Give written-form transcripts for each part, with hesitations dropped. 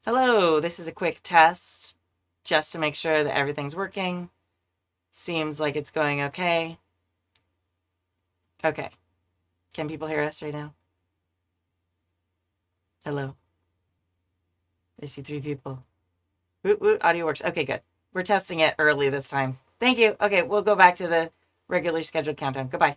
Hello, this is a quick test just to make sure that everything's working. Seems like it's going okay. Okay. Can people hear us right now? Hello. I see 3 people. Woot woot, audio works. Okay, good. We're testing it early this time. Thank you. Okay, we'll go back to the regularly scheduled countdown. Goodbye.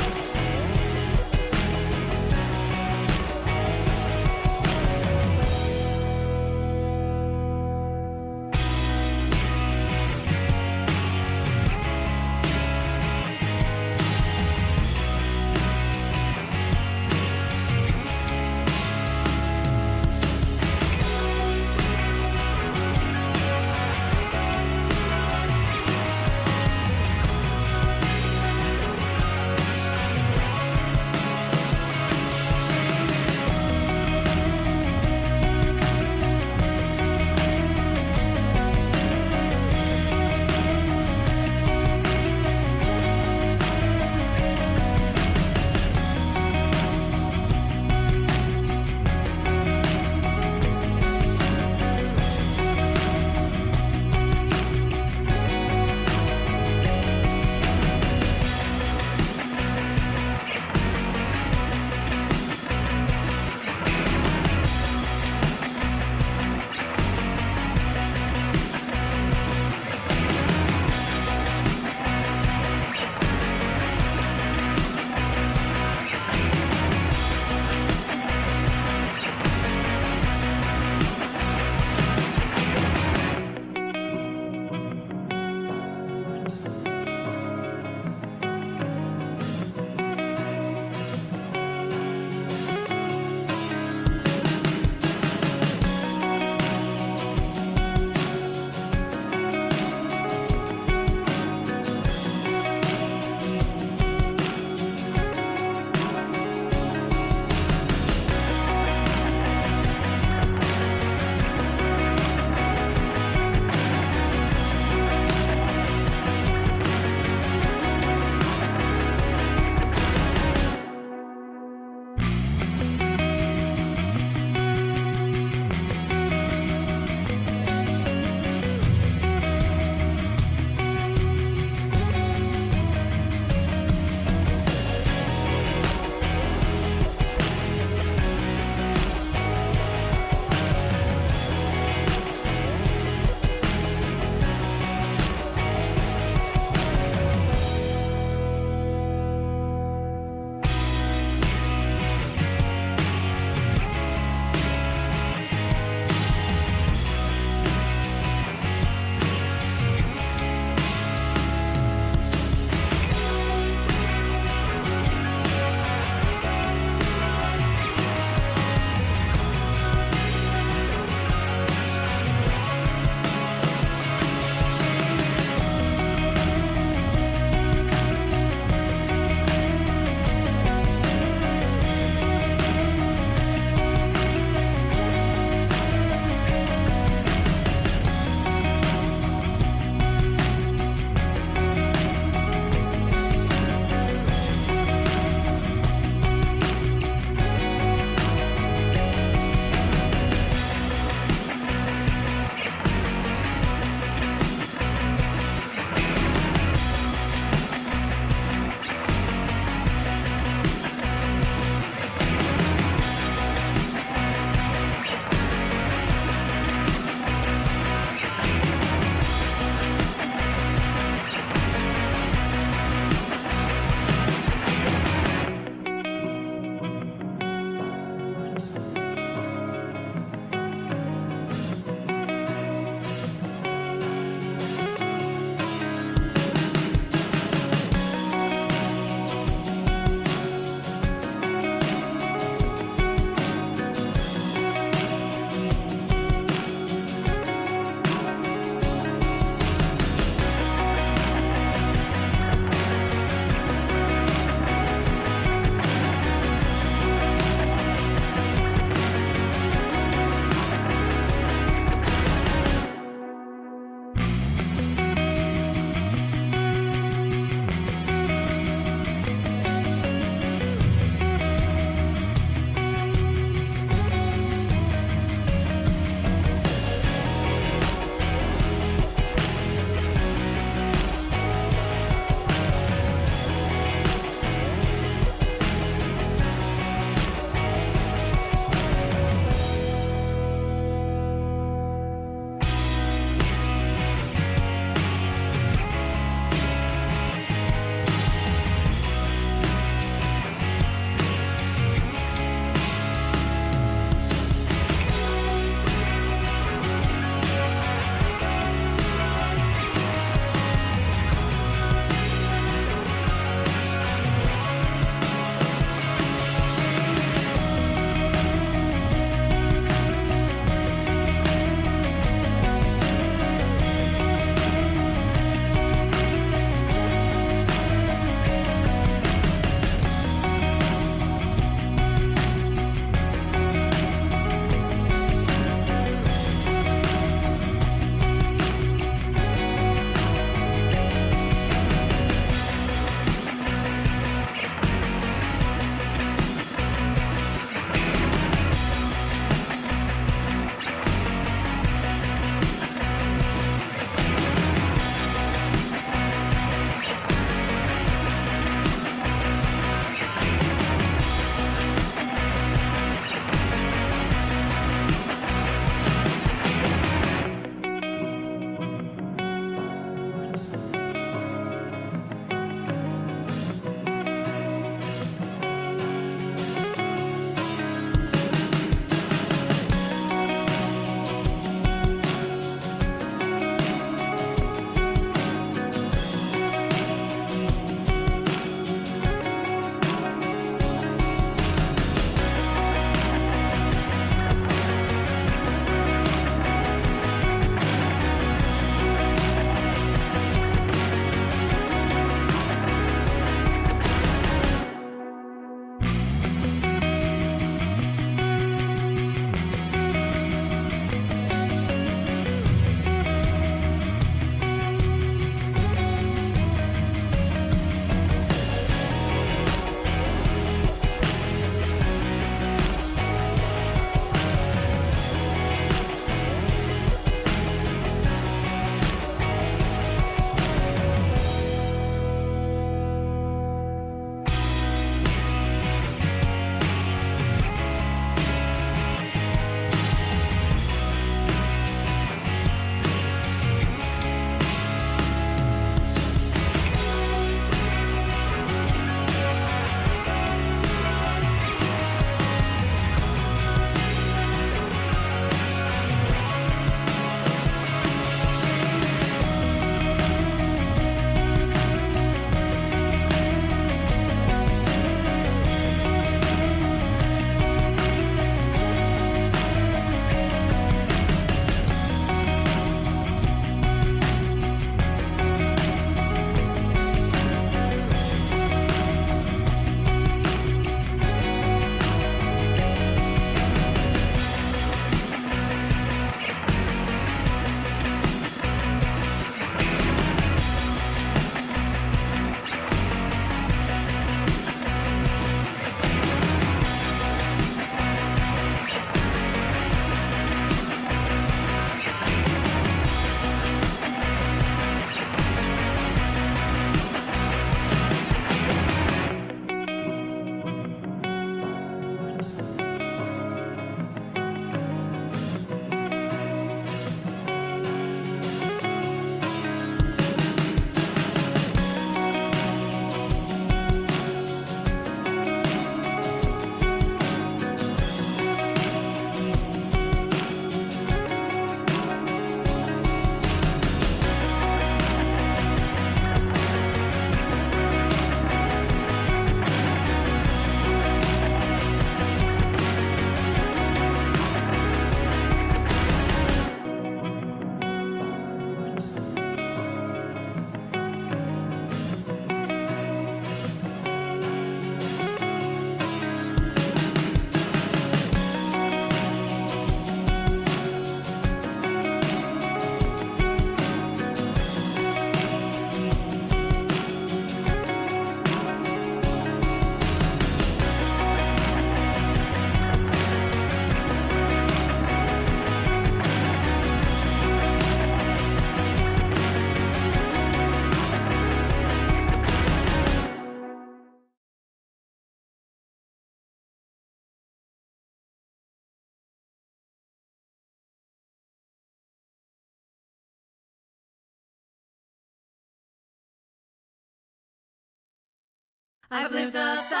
I've lived 1,000 lives.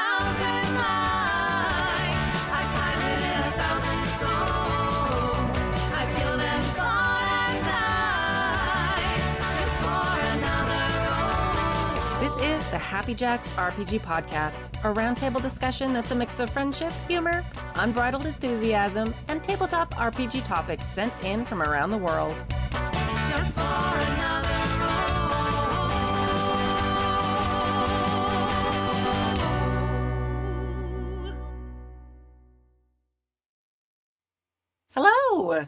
I've piloted 1,000 souls. I've killed and fought and died just for another role. This is the Happy Jacks RPG podcast, a roundtable discussion that's a mix of friendship, humor, unbridled enthusiasm, and tabletop RPG topics sent in from around the world. Just for another role. Hello,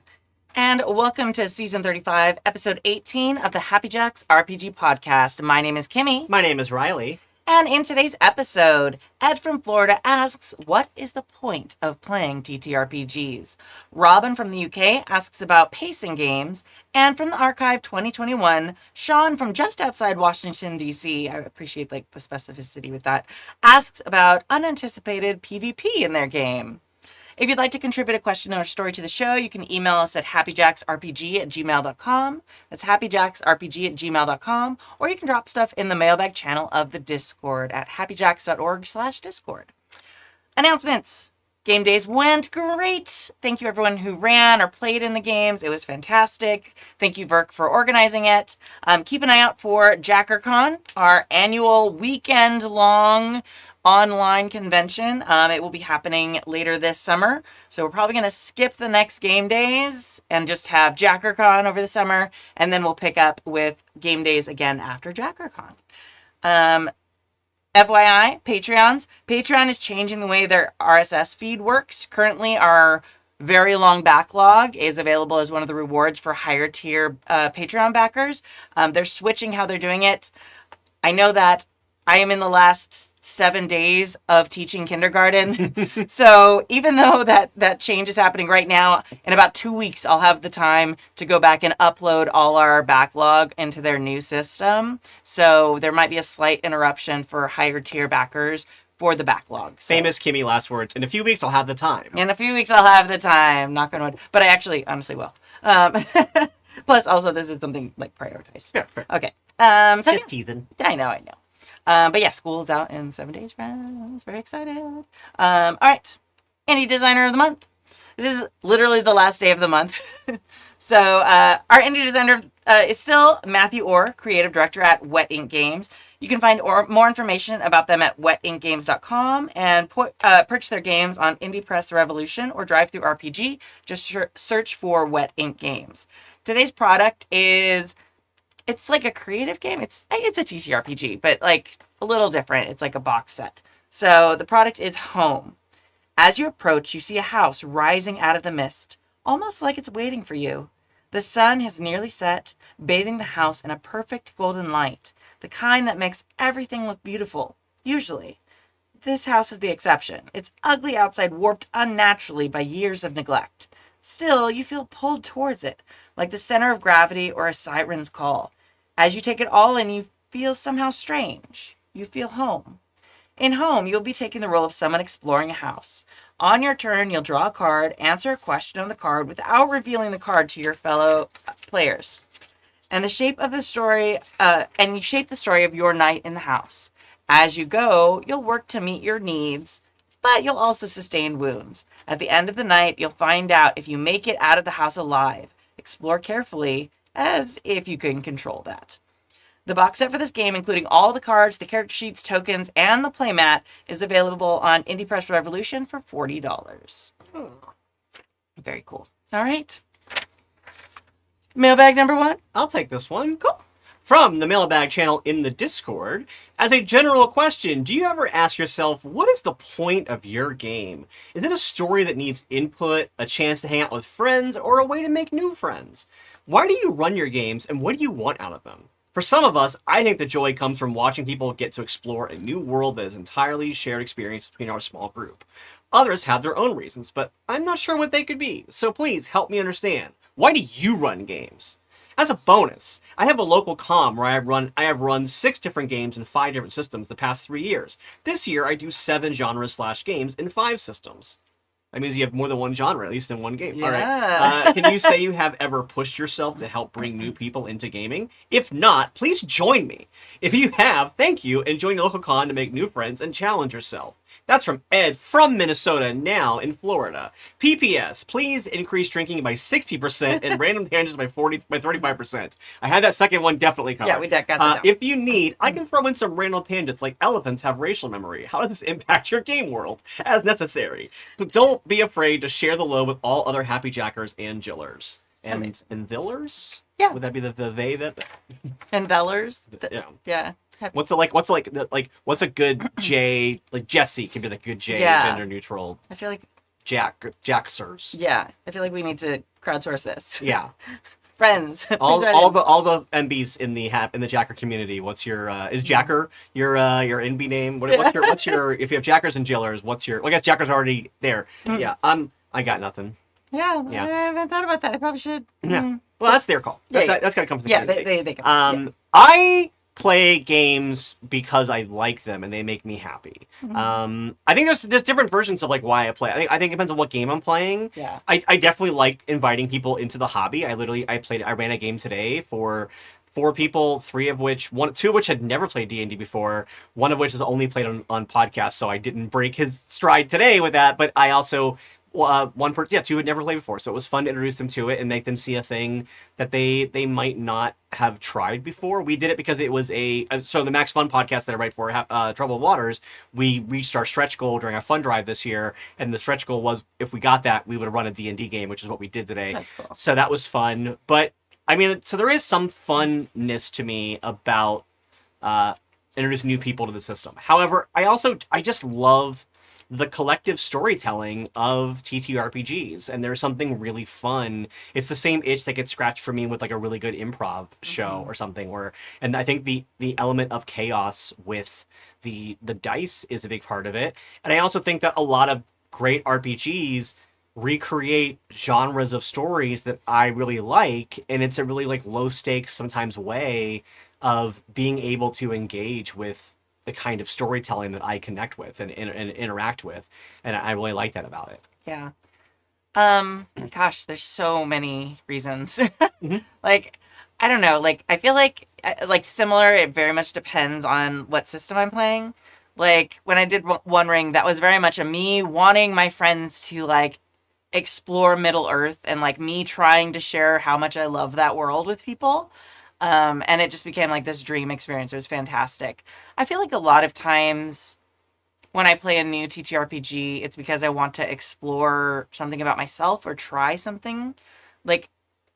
and welcome to Season 35, Episode 18 of the Happy Jacks RPG podcast. My name is Kimmy. My name is Riley. And in today's episode, Ed from Florida asks, what is the point of playing TTRPGs? Robin from the UK asks about pacing games. And from the Archive 2021, Sean from just outside Washington, D.C., I appreciate the specificity with that, asks about unanticipated PvP in their game. If you'd like to contribute a question or story to the show, you can email us at happyjacksrpg@gmail.com. That's happyjacksrpg@gmail.com. Or you can drop stuff in the mailbag channel of the Discord at happyjacks.org/Discord. Announcements. Game days went great. Thank you everyone who ran or played in the games. It was fantastic. Thank you, Verk, for organizing it. Keep an eye out for JackerCon, our annual weekend-long online convention. It will be happening later this summer. So we're probably going to skip the next game days and just have JackerCon over the summer. And then we'll pick up with game days again after JackerCon. FYI, Patreons. Patreon is changing the way their RSS feed works. Currently, our very long backlog is available as one of the rewards for higher tier Patreon backers. They're switching how they're doing it. I know that I am in the last 7 days of teaching kindergarten. So even though that change is happening right now, in about 2 weeks, I'll have the time to go back and upload all our backlog into their new system. So there might be a slight interruption for higher tier backers for the backlog. So, Same as Kimmy, last words. In a few weeks, I'll have the time. in a few weeks, I'll have the time. Knock on wood. But I actually, honestly will. Plus, also, this is something prioritized. Yeah, fair. Okay. So Just teasing. I know. But yeah, school's out in 7 days, friends. Very excited. All right. Indie Designer of the Month. This is literally the last day of the month. So our Indie Designer is still Matthew Orr, Creative Director at Wet Ink Games. You can find more information about them at wetinkgames.com and purchase their games on Indie Press Revolution or Drive Through RPG. Just search for Wet Ink Games. Today's product is... It's like a creative game. It's a TTRPG, but a little different. It's like a box set. So the product is Home. As you approach, you see a house rising out of the mist, almost like it's waiting for you. The sun has nearly set, bathing the house in a perfect golden light, the kind that makes everything look beautiful, usually. This house is the exception. It's ugly outside, warped unnaturally by years of neglect. Still, you feel pulled towards it, like the center of gravity or a siren's call. As you take it all in, you feel somehow strange. You feel home. In Home, you'll be taking the role of someone exploring a house. On your turn, you'll draw a card, answer a question on the card without revealing the card to your fellow players. And you shape the story of your night in the house. As you go, you'll work to meet your needs, but you'll also sustain wounds. At the end of the night, you'll find out if you make it out of the house alive. Explore carefully, as if you can control that. The box set for this game, including all the cards, the character sheets, tokens, and the playmat, is available on Indie Press Revolution for $40. Very cool. All right. Mailbag number 1. I'll take this one. Cool. From the mailbag channel in the Discord, as a general question, do you ever ask yourself, what is the point of your game? Is it a story that needs input, a chance to hang out with friends, or a way to make new friends? Why do you run your games, and what do you want out of them? For some of us, I think the joy comes from watching people get to explore a new world that is entirely shared experience between our small group. Others have their own reasons, but I'm not sure what they could be, so please help me understand. Why do you run games? As a bonus, I have a local comm where I have run 6 different games in 5 different systems the past 3 years. This year, I do 7 genres/games in 5 systems. That means you have more than one genre, at least in one game. Yeah. All right. Can you say you have ever pushed yourself to help bring new people into gaming? If not, please join me. If you have, thank you, and join your local con to make new friends and challenge yourself. That's from Ed from Minnesota, now in Florida. PPS, please increase drinking by 60% and random tangents by 35%. I had that second one definitely covered. Yeah, we got that down. If you need, I can throw in some random tangents like elephants have racial memory. How does this impact your game world? As necessary. But don't be afraid to share the load with all other happy jackers and jillers. And villers? Yeah. Would that be the they that? And Vellers. Yeah. Yeah. What's a good J, like Jesse can be like a good J, Yeah. gender neutral I feel like, Jacksers. yeah, I feel like we need to crowdsource this. Yeah. Friends. please all write all in. the MBs in the Jacker community. What's your is Jacker your NB name? What's your if you have Jackers and Jillers? What's your? Well, I guess Jacker's already there. Yeah. I got nothing. Yeah, Yeah. I haven't thought about that. I probably should. Yeah. Well, that's their call. Yeah, That's gotta come from the Yeah, community. they go. I play games because I like them and they make me happy. Mm-hmm. I think there's different versions of like why I play. I think it depends on what game I'm playing. Yeah. I definitely like inviting people into the hobby. I ran a game today for 4 people, 2 of which had never played D&D before, one of which has only played on podcasts, so I didn't break his stride today with that, but I also 2 had never played before, so it was fun to introduce them to it and make them see a thing that they might not have tried before. We did it because it was so the Max Fun podcast that I write for, Troubled Waters, we reached our stretch goal during our fun drive this year, and the stretch goal was if we got that, we would run a D&D game, which is what we did today. That's cool. So that was fun, but I mean, so there is some funness to me about introducing new people to the system. However, I just love the collective storytelling of TTRPGs, and there's something really fun. It's the same itch that gets scratched for me with like a really good improv show or something. And I think the element of chaos with the dice is a big part of it. And I also think that a lot of great RPGs recreate genres of stories that I really like, and it's a really like low stakes sometimes way of being able to engage with the kind of storytelling that I connect with and interact with, and I really like that about it. Yeah. Gosh, there's so many reasons. Like, I don't know. Like, I feel like similar. It very much depends on what system I'm playing. Like when I did One Ring, that was very much a me wanting my friends to like explore Middle Earth and like me trying to share how much I love that world with people. And it just became like this dream experience. It was fantastic. I feel like a lot of times when I play a new TTRPG, it's because I want to explore something about myself or try something. Like,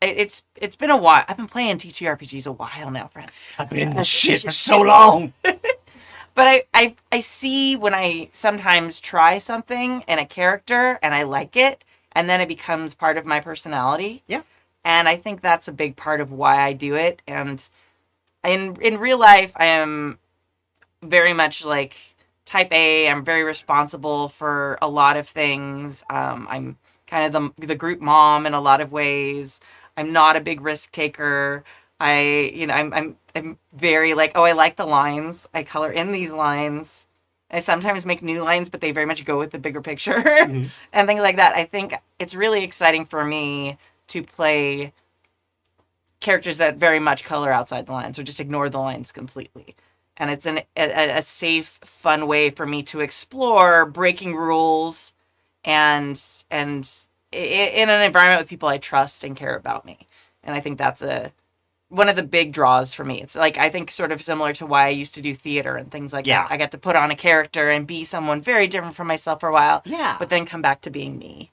it's been a while. I've been playing TTRPGs a while now, friends. I've been in this shit for so long. But I see when I sometimes try something in a character and I like it, and then it becomes part of my personality. Yeah. And I think that's a big part of why I do it. And in real life, I am very much like type A. I'm very responsible for a lot of things. I'm kind of the group mom in a lot of ways. I'm not a big risk taker. I'm very like, oh, I like the lines. I color in these lines. I sometimes make new lines, but they very much go with the bigger picture and things like that. I think it's really exciting for me to play characters that very much color outside the lines or just ignore the lines completely. And it's a safe, fun way for me to explore breaking rules and in an environment with people I trust and care about me. And I think that's one of the big draws for me. It's like, I think sort of similar to why I used to do theater and things like that. I got to put on a character and be someone very different from myself for a while, but then come back to being me.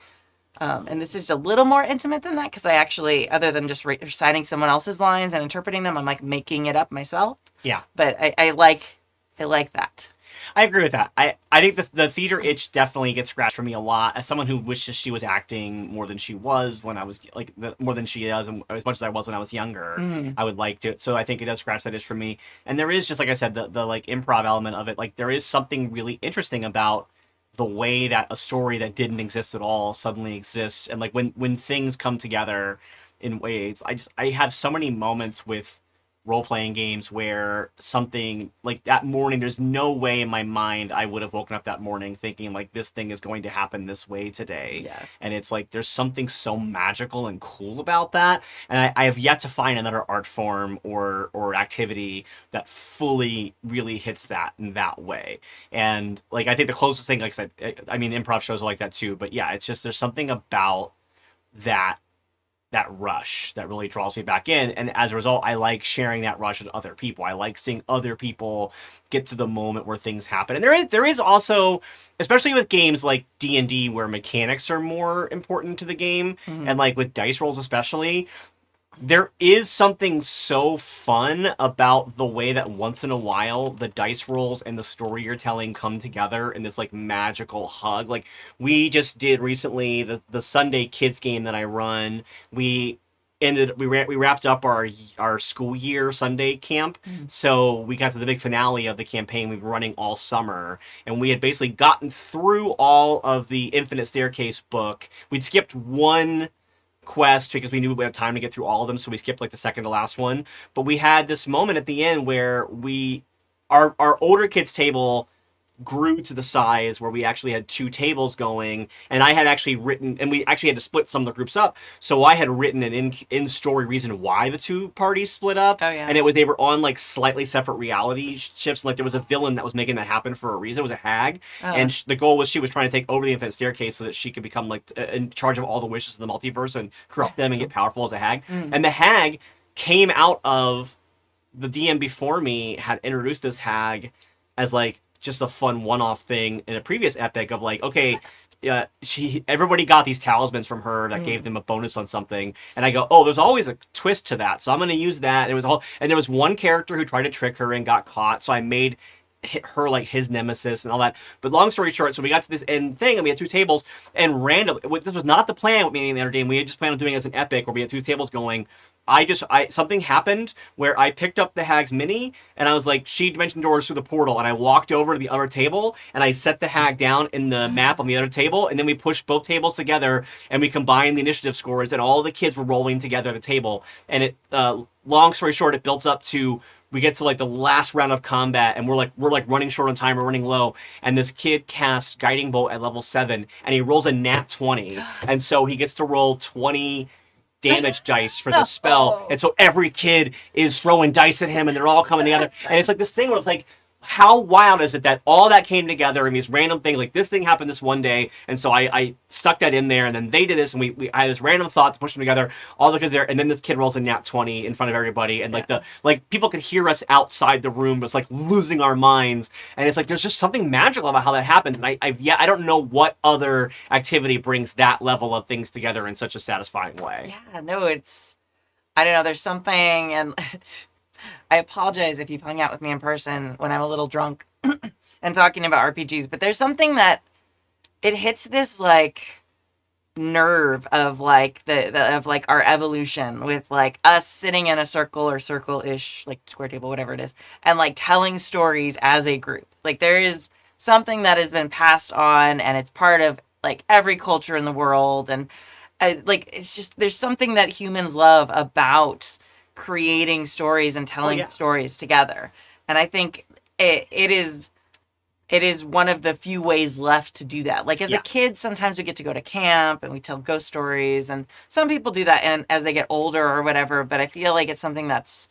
And this is a little more intimate than that because I actually, other than just reciting someone else's lines and interpreting them, I'm like making it up myself. Yeah. But I like that. I agree with that. I think the theater itch definitely gets scratched for me a lot. As someone who wishes she was acting more than she was when I was more than she is, and as much as I was when I was younger, I would like to. So I think it does scratch that itch for me. And there is just, like I said, the like improv element of it. Like there is something really interesting about the way that a story that didn't exist at all suddenly exists, and like when things come together in ways. I have so many moments with role-playing games where something like that morning, there's no way in my mind I would have woken up that morning thinking like this thing is going to happen this way today. Yeah. And it's like there's something so magical and cool about that. And I have yet to find another art form or activity that fully really hits that in that way. And like I think the closest thing, like I said, I mean improv shows are like that too, but yeah, it's just there's something about that rush that really draws me back in, and as a result I like sharing that rush with other people. I like seeing other people get to the moment where things happen. And there is also, especially with games like D&D where mechanics are more important to the game, and like with dice rolls especially, there is something so fun about the way that once in a while the dice rolls and the story you're telling come together in this like magical hug. Like we just did recently the Sunday kids game that I run. We wrapped up our school year Sunday camp. So we got to the big finale of the campaign we've been running all summer, and we had basically gotten through all of the Infinite Staircase book. We'd skipped one quest because we knew we had time to get through all of them, so we skipped like the second to last one. But we had this moment at the end where our older kids table grew to the size where we actually had 2 tables going, and I had actually written, and we actually had to split some of the groups up, so I had written an in-story reason why the 2 parties split up. Oh, yeah. And they were on like slightly separate reality shifts. Like there was a villain that was making that happen for a reason. It was a hag, and the goal was she was trying to take over the Infinite Staircase so that she could become like in charge of all the wishes of the multiverse and corrupt them and get powerful as a hag. And the hag came out of the DM before me had introduced this hag as like just a fun one-off thing in a previous epic of like, okay, everybody got these talismans from her that gave them a bonus on something, and I go, oh, there's always a twist to that, so I'm going to use that. And there was one character who tried to trick her and got caught, so I made her like his nemesis and all that. But long story short, so we got to this end thing, and we had 2 tables, and randomly, this was not the plan with me and the other game. We had just planned on doing it as an epic where we had 2 tables going. Something happened where I picked up the hag's mini, and I was like, she dimension doors through the portal, and I walked over to the other table, and I set the hag down in the map on the other table, and then we pushed both tables together, and we combined the initiative scores, and all the kids were rolling together at the table. And it, long story short, it built up to, we get to like the last round of combat, and we're like running short on time, we're running low, and this kid casts Guiding Bolt at level 7, and he rolls a nat 20, and so he gets to roll 20 damage dice for the spell, and so every kid is throwing dice at him, and they're all coming together, and it's like this thing where it's like, how wild is it that all that came together in these random things? Like this thing happened this one day, and so I stuck that in there, and then they did this, and we I had this random thought to push them together, all because there, and then this kid rolls a nat 20 in front of everybody, and like people could hear us outside the room, it's like losing our minds, and it's like there's just something magical about how that happens, and I don't know what other activity brings that level of things together in such a satisfying way. Yeah, no, it's, I don't know, there's something, and I apologize if you've hung out with me in person when I'm a little drunk and talking about RPGs, but there's something that it hits this like nerve of like of like our evolution with like us sitting in a circle or circle-ish, like square table, whatever it is, and like telling stories as a group. Like there is something that has been passed on, and it's part of like every culture in the world, and like it's just, there's something that humans love about creating stories and telling stories together. And I think it is one of the few ways left to do that. Like as a kid, sometimes we get to go to camp and we tell ghost stories, and some people do that and as they get older or whatever, but I feel like it's something that's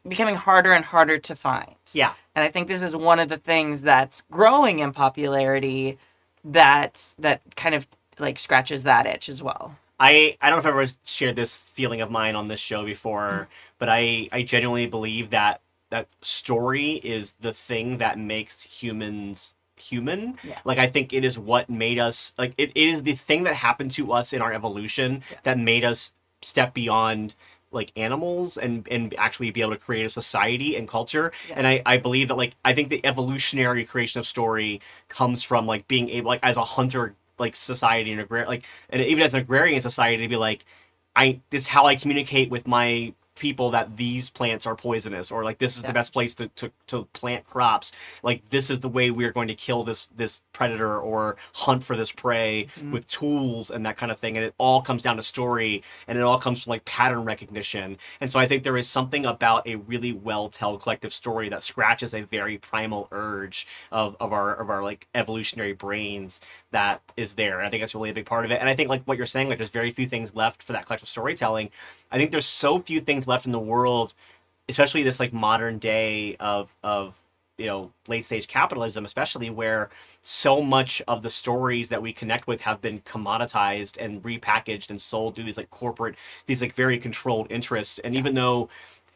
becoming harder and harder to find. Yeah. And I think this is one of the things that's growing in popularity that kind of like scratches that itch as well. I don't know if I've ever shared this feeling of mine on this show before, but I genuinely believe that story is the thing that makes humans human. Yeah. Like, I think it is what made us, like, it is the thing that happened to us in our evolution that made us step beyond, like, animals and actually be able to create a society and culture. Yeah. And I believe that, like, I think the evolutionary creation of story comes from, like, being able, like, as a hunter, like, society and and even as an agrarian society, to be like, this is how I communicate with my people that these plants are poisonous, or like this is Yeah. the best place to plant crops. Like this is the way we are going to kill this predator or hunt for this prey with tools and that kind of thing. And it all comes down to story, and it all comes from like pattern recognition. And so I think there is something about a really well-told collective story that scratches a very primal urge of our like evolutionary brains that is there. And I think that's really a big part of it. And I think like what you're saying, like there's very few things left for that collective storytelling. I think there's so few things left in the world, especially this like modern day of late stage capitalism, especially, where so much of the stories that we connect with have been commoditized and repackaged and sold through these like corporate, these like very controlled interests. And even though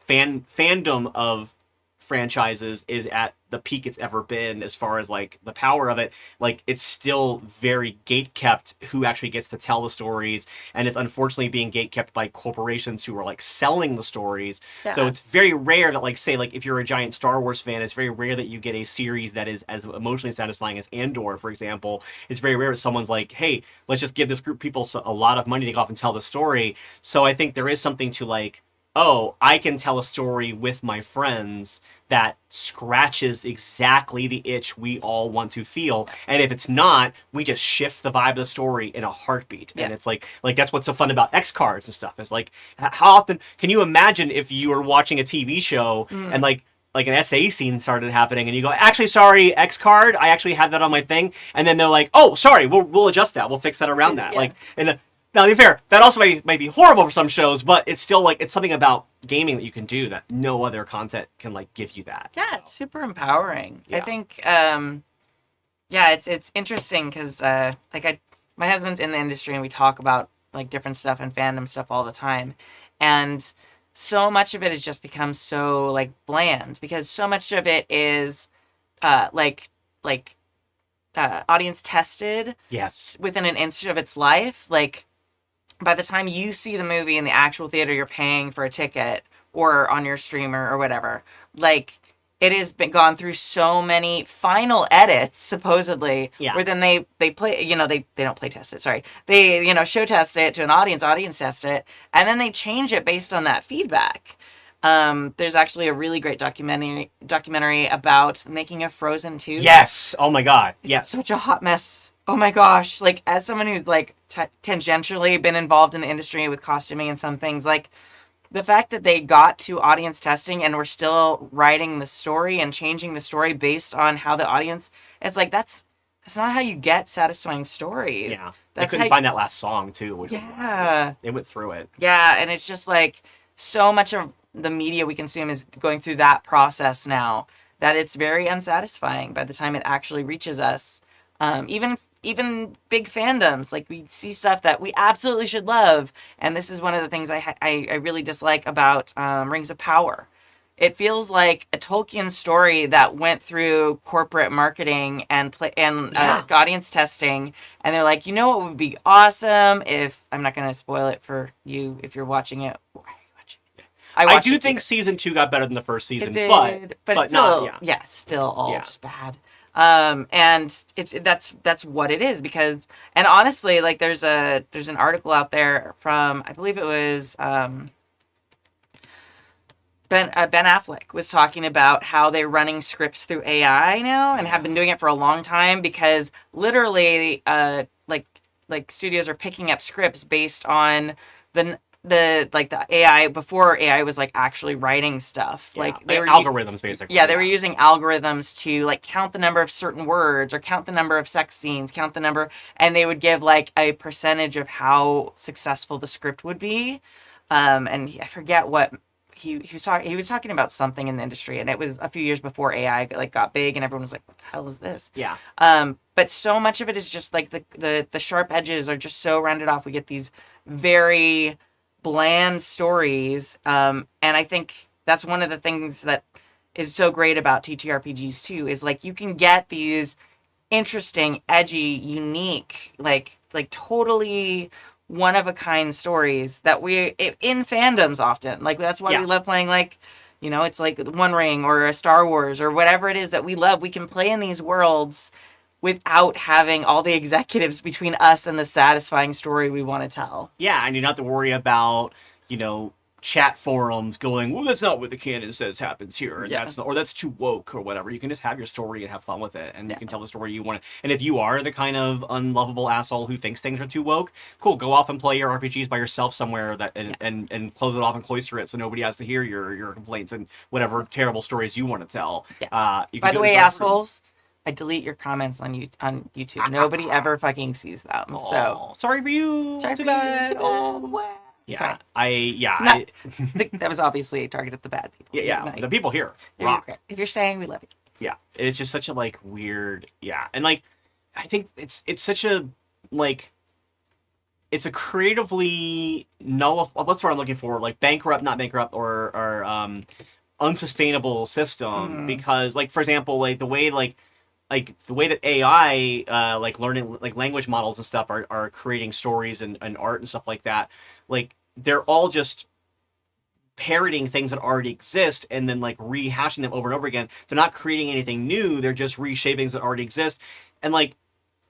fandom of franchises is at the peak it's ever been as far as like the power of it, like it's still very gate kept who actually gets to tell the stories, and it's unfortunately being gate kept by corporations who are like selling the stories. So it's very rare that like, say like if you're a giant Star Wars fan, it's very rare that you get a series that is as emotionally satisfying as Andor, for example. It's very rare that someone's like, hey, let's just give this group of people a lot of money to go off and tell the story. So I think there is something to like, oh, I can tell a story with my friends that scratches exactly the itch we all want to feel. And if it's not, we just shift the vibe of the story in a heartbeat. Yeah. And it's like that's what's so fun about X cards and stuff. It's like, how often can you imagine if you were watching a TV show and like an SA scene started happening and you go, actually, sorry, X card, I actually had that on my thing. And then they're like, oh, sorry, we'll adjust that. We'll fix that around that. Yeah. Like, and now, to be fair, that also might be horrible for some shows, but it's still like it's something about gaming that you can do that no other content can like give you that. Yeah, So. it's super empowering. I Yeah. think, it's interesting because, my husband's in the industry and we talk about like different stuff and fandom stuff all the time, and so much of it has just become so like bland because so much of it is, audience tested Yes. within an instant of its life. Like, by the time you see the movie in the actual theater you're paying for a ticket or on your streamer or whatever, like it has been gone through so many final edits supposedly, Yeah. where then they play, they don't play test it, sorry, they show test it to an audience test it, and then they change it based on that feedback. There's actually a really great documentary about making a Frozen 2. Yes. Oh my God. Yes. Such a hot mess. Oh my gosh. Like, as someone who's like tangentially been involved in the industry with costuming and some things, like the fact that they got to audience testing and were still writing the story and changing the story based on how the audience, it's like, that's not how you get satisfying stories. Yeah. They That's couldn't how find that last song too. Which Yeah. they went through it. Yeah, and it's just like so much of the media we consume is going through that process now that it's very unsatisfying by the time it actually reaches us. Even big fandoms, like we see stuff that we absolutely should love, and this is one of the things I really dislike about Rings of Power. It feels like a Tolkien story that went through corporate marketing and audience testing, and they're like, what would be awesome if, I'm not going to spoil it for you if you're watching it. Why are you watching it? I watched do it think too. season 2 got better than the first season, It did, but it's still, not. Yeah. still all Yeah. just bad. And that's what it is, because, and honestly, like there's an article out there from, I believe it was, Ben Affleck was talking about how they're running scripts through AI now and have been doing it for a long time, because literally, like studios are picking up scripts based on the AI before AI was like actually writing stuff. Yeah. Like they were algorithms basically. Yeah, they were using algorithms to like count the number of certain words or count the number of sex scenes, count the number, and they would give like a percentage of how successful the script would be. I forget what he was talking about something in the industry, and it was a few years before AI got big, and everyone was like, "What the hell is this?" Yeah. But so much of it is just like the sharp edges are just so rounded off. We get these very bland stories, and I think that's one of the things that is so great about TTRPGs too, is like you can get these interesting, edgy, unique, like totally one of a kind stories that we in fandoms often, like that's why we love playing, like, it's like One Ring or a Star Wars or whatever it is that we love. We can play in these worlds without having all the executives between us and the satisfying story we want to tell. Yeah, and you don't have to worry about, chat forums going, well, that's not what the canon says happens here, and Yeah. that's too woke or whatever. You can just have your story and have fun with it, and you can tell the story you want to. And if you are the kind of unlovable asshole who thinks things are too woke, cool, go off and play your RPGs by yourself somewhere and close it off and cloister it so nobody has to hear your complaints and whatever terrible stories you want to tell. Yeah. You can By do the it way, in dark assholes, I delete your comments on YouTube. Nobody ever fucking sees them. rooms. So Aw, sorry for you. sorry Too for you. bad. Too bad. Oh. Wow. Yeah, Sorry. I think that was obviously targeted at the bad people. yeah. No, The people here you're rock. great. If you're staying, we love you. Yeah, it's just such a like weird, and like I think it's such a like it's a creatively what's the word I'm looking for, like not bankrupt or unsustainable system, because like for example like the way that AI like learning like language models and stuff are creating stories and art and stuff like that, like they're all just parroting things that already exist and then like rehashing them over and over again. They're not creating anything new, they're just reshaping things that already exist. And like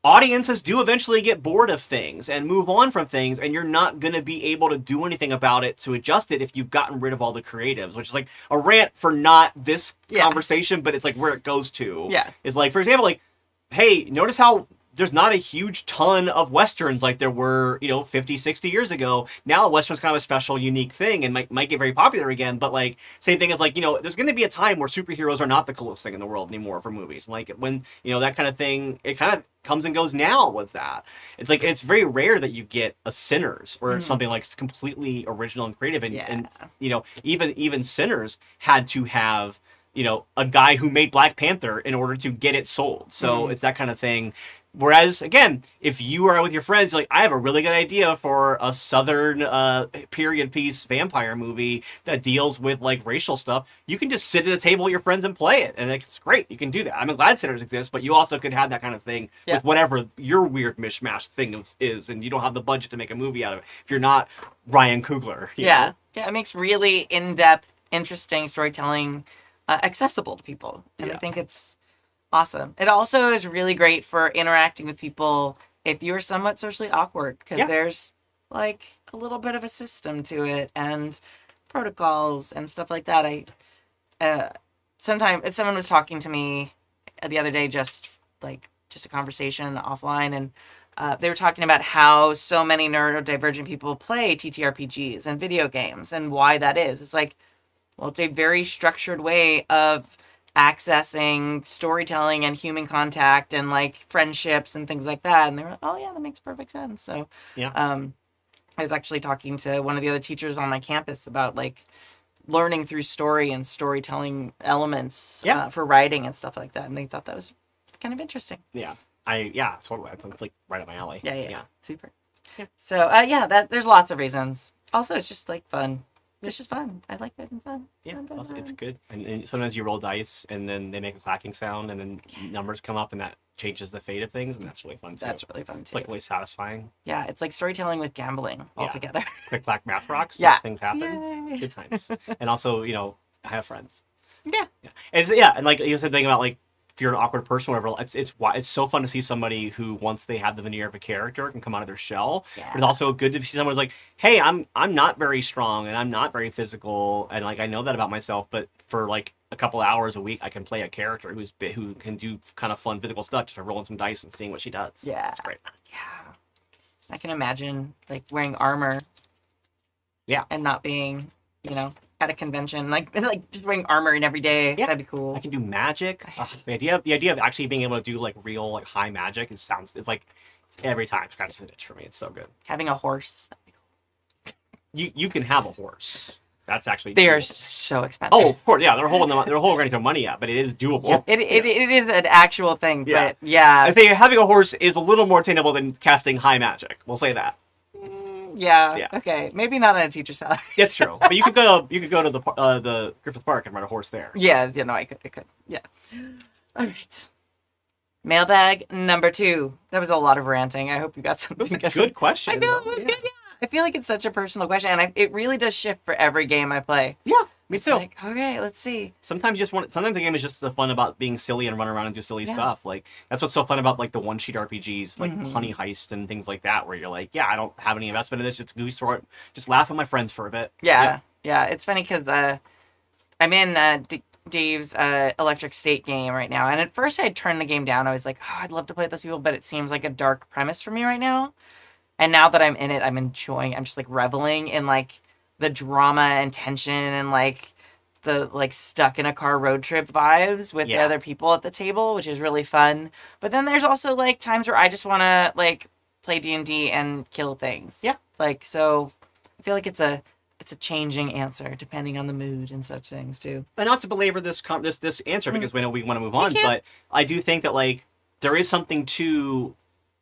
audiences do eventually get bored of things and move on from things, and you're not going to be able to do anything about it to adjust it if you've gotten rid of all the creatives, which is like a rant for not this conversation, but it's like where it goes to. Yeah. Is like, for example, like, hey, notice how there's not a huge ton of Westerns like there were, 50, 60 years ago. Now Western's kind of a special, unique thing and might get very popular again. But like, same thing as like, there's going to be a time where superheroes are not the coolest thing in the world anymore for movies. Like when, that kind of thing, it kind of comes and goes now with that. It's like, it's very rare that you get a Sinners or something like completely original and creative. And even Sinners had to have, a guy who made Black Panther in order to get it sold. So it's that kind of thing. Whereas, again, if you are with your friends, like, I have a really good idea for a Southern period piece vampire movie that deals with, like, racial stuff, you can just sit at a table with your friends and play it. And it's great. You can do that. I'm glad Sinners exist, but you also could have that kind of thing with whatever your weird mishmash thing is, and you don't have the budget to make a movie out of it if you're not Ryan Coogler. You know? Yeah, it makes really in-depth, interesting storytelling accessible to people. And I think it's awesome. It also is really great for interacting with people if you're somewhat socially awkward, because there's like a little bit of a system to it and protocols and stuff like that. Sometimes someone was talking to me the other day, just a conversation offline, and they were talking about how so many neurodivergent people play TTRPGs and video games and why that is. It's like, well, it's a very structured way of accessing storytelling and human contact and like friendships and things like that. And they were like, oh yeah, that makes perfect sense. So I was actually talking to one of the other teachers on my campus about like learning through story and storytelling elements for writing and stuff like that. And they thought that was kind of interesting. Yeah. Totally. It's like right up my alley. Yeah. Super. Yeah. So there's lots of reasons. Also, it's just like fun. It's just fun. I like it and fun. Yeah, it's good. And sometimes you roll dice and then they make a clacking sound and then numbers come up and that changes the fate of things, and that's really fun too. That's really fun too. It's like really satisfying. Yeah, it's like storytelling with gambling altogether. Click clack math rocks. Yeah. Things happen. Yay. Good times. And also, I have friends. Yeah. And like you said, thing about like if you're an awkward person or whatever, it's so fun to see somebody who, once they have the veneer of a character, can come out of their shell. Yeah. But it's also good to see someone who's like, hey, I'm not very strong and I'm not very physical, and like I know that about myself, but for like a couple hours a week I can play a character who can do kind of fun physical stuff just by rolling some dice and seeing what she does. Yeah. It's great. Yeah. I can imagine like wearing armor. Yeah. And not being, at a convention, like just wearing armor in every day. Yeah. That'd be cool. I can do magic. The idea of actually being able to do like real like high magic it's like every time it's kind of an itch for me. It's so good. Having a horse. That'd be cool. You can have a horse. That's actually they are doable. so expensive. Oh, of course, yeah. They're holding their money at, but it is doable. Yeah, it is an actual thing, Yeah. but yeah. I think having a horse is a little more attainable than casting high magic. We'll say that. Yeah. Okay. Maybe not on a teacher's salary. It's true, but you could go to the Griffith Park and ride a horse there. Yes. I could. Yeah. All right. Mailbag number 2. That was a lot of ranting. I hope you got something. It was a good question. I feel it was good. Yeah. I feel like it's such a personal question, and it really does shift for every game I play. Yeah, me It's too. like, okay, let's see. Sometimes the game is just the fun about being silly and run around and do silly stuff. Like that's what's so fun about like the one-sheet RPGs, like Honey Heist and things like that, where you're like, yeah, I don't have any investment in this, just goose throw it, just laugh with my friends for a bit. Yeah. Yeah, it's funny because I'm in Dave's Electric State game right now, and at first I had turned the game down. I was like, oh, I'd love to play with those people, but it seems like a dark premise for me right now. And now that I'm in it, I'm enjoying. I'm just like reveling in like the drama and tension and like the like stuck in a car road trip vibes with the Yeah. other people at the table, which is really fun. But then there's also like times where I just want to like play D&D and kill things. Yeah. Like, so I feel like it's a changing answer depending on the mood and such things too. And not to belabor this this answer because we know we want to move on, can. but I do think that like there is something to,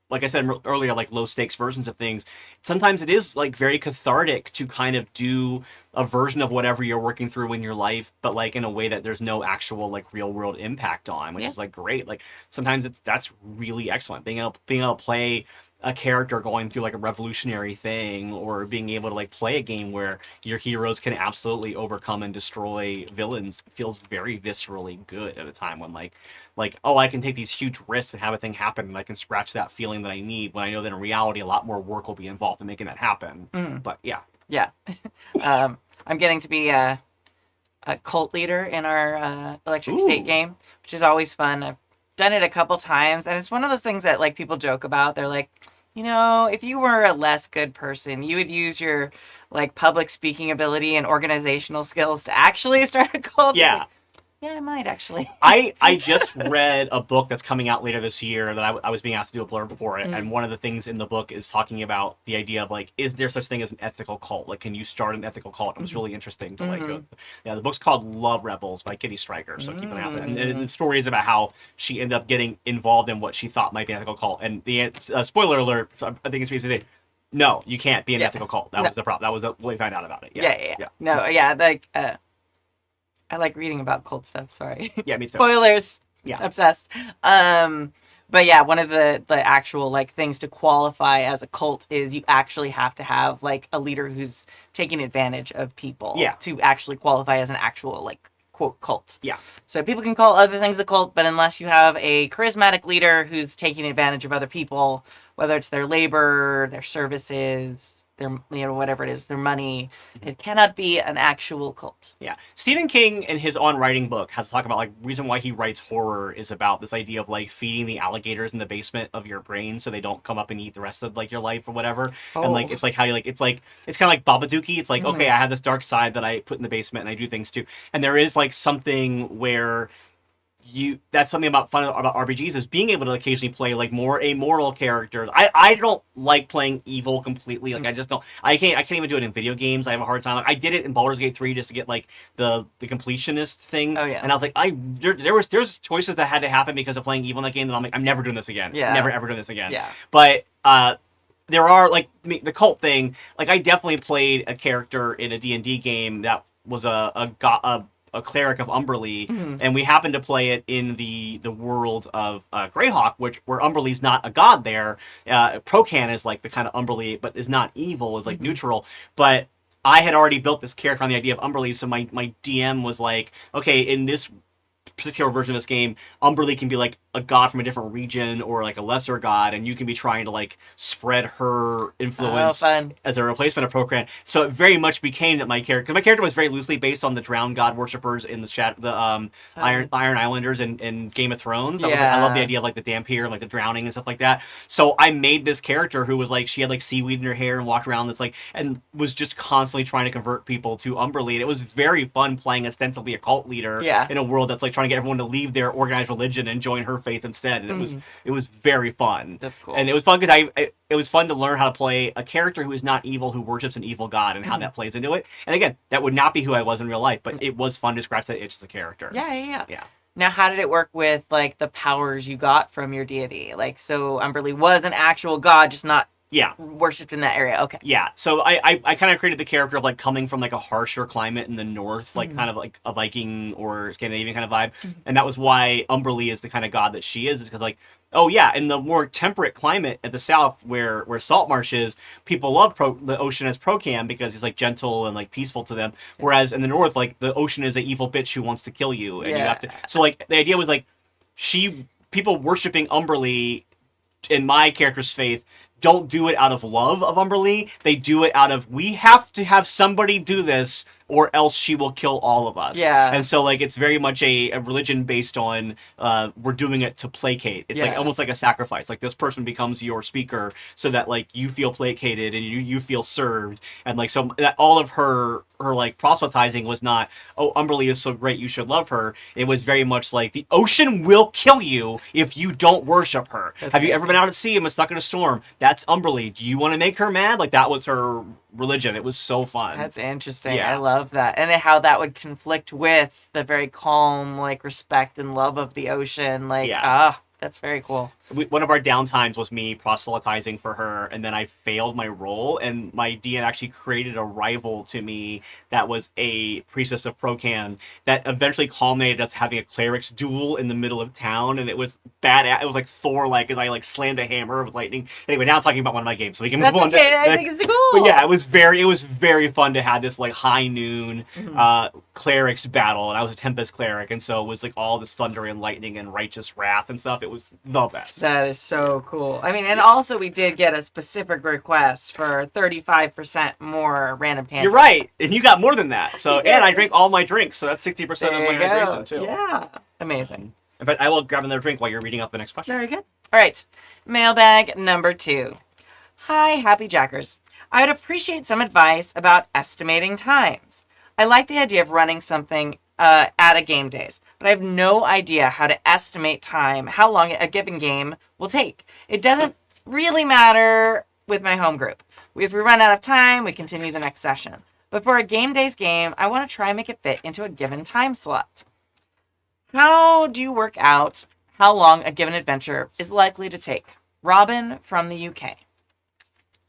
like I said earlier, like low stakes versions of things. Sometimes it is like very cathartic to kind of do a version of whatever you're working through in your life, but like in a way that there's no actual like real world impact on, which is like great. Like sometimes that's really excellent. Being able to play a character going through like a revolutionary thing, or being able to like play a game where your heroes can absolutely overcome and destroy villains feels very viscerally good at a time when like oh, I can take these huge risks and have a thing happen, and I can scratch that feeling that I need when I know that in reality a lot more work will be involved in making that happen. But yeah. I'm getting to be a cult leader in our Electric State game, which is always fun. I've done it a couple times, and it's one of those things that like people joke about. They're like, you know, if you were a less good person, you would use your like public speaking ability and organizational skills to actually start a cult. Yeah. It's like, yeah, I might actually. I just read a book that's coming out later this year that I was being asked to do a blurb for it, and one of the things in the book is talking about the idea of like, is there such thing as an ethical cult? Like, can you start an ethical cult? It was really interesting to like go. Yeah, the book's called Love Rebels by Kitty Stryker, so keep an eye on it. And the story is about how she ended up getting involved in what she thought might be an ethical cult. And the spoiler alert, I think it's basically no, you can't be an ethical cult. That was the problem. That was what we found out about it. Yeah. No, yeah, like I like reading about cult stuff. Sorry. Yeah, me too. Spoilers. Yeah. Obsessed. But yeah, one of the actual like things to qualify as a cult is you actually have to have like a leader who's taking advantage of people. Yeah. To actually qualify as an actual like quote cult. Yeah. So people can call other things a cult, but unless you have a charismatic leader who's taking advantage of other people, whether it's their labor, their services, their, you know, whatever it is, their money, it cannot be an actual cult. Yeah. Stephen King in his On Writing book has to talk about like reason why he writes horror is about this idea of like feeding the alligators in the basement of your brain so they don't come up and eat the rest of like your life or whatever. And like it's like how you like it's kind of like Babadookie. It's like okay, I have this dark side that I put in the basement and I do things too. And there is like something where that's something about fun about RPGs is being able to occasionally play like more amoral characters. I don't like playing evil completely. Like I just don't. I can't even do it in video games. I have a hard time. Like, I did it in Baldur's Gate 3 just to get like the completionist thing. Oh yeah. And I was like, there's choices that had to happen because of playing evil in that game that I'm like, I'm never doing this again. Yeah. Never ever doing this again. Yeah. But there are like the cult thing. Like I definitely played a character in a D&D game that was a cleric of Umberlee, and we happened to play it in the world of Greyhawk, where Umberlee's not a god there. Procan is like the kind of Umberlee, but is not evil, is like neutral. But I had already built this character on the idea of Umberlee, so my DM was like, okay, in this particular version of this game, Umberlee can be like a god from a different region or like a lesser god, and you can be trying to like spread her influence as a replacement of Procran. So it very much became that my character was very loosely based on the drowned god worshippers in the Iron Islanders and Game of Thrones. I love the idea of like the Dampier, like the drowning and stuff like that. So I made this character who was like, she had like seaweed in her hair and walked around this like, and was just constantly trying to convert people to Umberlee. And it was very fun playing ostensibly a cult leader in a world that's like trying to get everyone to leave their organized religion and join her faith instead. And it was very fun. That's cool. And it was fun because it was fun to learn how to play a character who is not evil, who worships an evil god, and how that plays into it. And again, that would not be who I was in real life, but it was fun to scratch that itch as a character. Yeah. Now, how did it work with like the powers you got from your deity? Like, so Umberlee was an actual god, just not worshipped in that area. Okay. Yeah. So I kind of created the character of like coming from like a harsher climate in the north, like kind of like a Viking or Scandinavian kind of vibe. And that was why Umberlee is the kind of god that she is because like, oh yeah, in the more temperate climate at the south where Saltmarsh is, people love the ocean as Procam because he's like gentle and like peaceful to them. Whereas in the north, like the ocean is the evil bitch who wants to kill you. And you have to, so like the idea was like people worshiping Umberlee in my character's faith don't do it out of love of Umberlee. They do it out of, we have to have somebody do this or else she will kill all of us. Yeah. And so, like, it's very much a religion based on we're doing it to placate. It's like almost like a sacrifice. Like, this person becomes your speaker so that, like, you feel placated and you feel served. And, like, so that all of her like, proselytizing was not, oh, Umberlee is so great, you should love her. It was very much like, the ocean will kill you if you don't worship her. Have you ever been out at sea and been stuck in a storm? That's Umberlee. Do you want to make her mad? Like, that was her religion. It was so fun. That's interesting. Yeah. I love that. And how that would conflict with the very calm, like, respect and love of the ocean. Like, that's very cool. One of our downtimes was me proselytizing for her, and then I failed my role, and my DM actually created a rival to me that was a priestess of Procan that eventually culminated us having a cleric's duel in the middle of town, and it was bad. It was like Thor, like, as I, like, slammed a hammer with lightning. Anyway, now I'm talking about one of my games, so we can move on. Okay. I think it's cool. But yeah, it was very fun to have this, like, high noon cleric's battle, and I was a Tempest cleric, and so it was like all this thunder and lightning and righteous wrath and stuff. It was the best. That is so cool. I mean, and also we did get a specific request for 35% more random tangents. You're right, and you got more than that. So, You did. and I drank all my drinks, so that's 60% There of my you go. hydration too. Yeah. Amazing. In fact, I will grab another drink while you're reading out the next question. Very good. All right. Mailbag number 2. Hi, Happy Jackers. I would appreciate some advice about estimating times. I like the idea of running something at a game days, but I have no idea how to estimate time, how long a given game will take. It doesn't really matter with my home group. If we run out of time, we continue the next session. But for a game days game, I want to try and make it fit into a given time slot. How do you work out how long a given adventure is likely to take? Robin from the UK.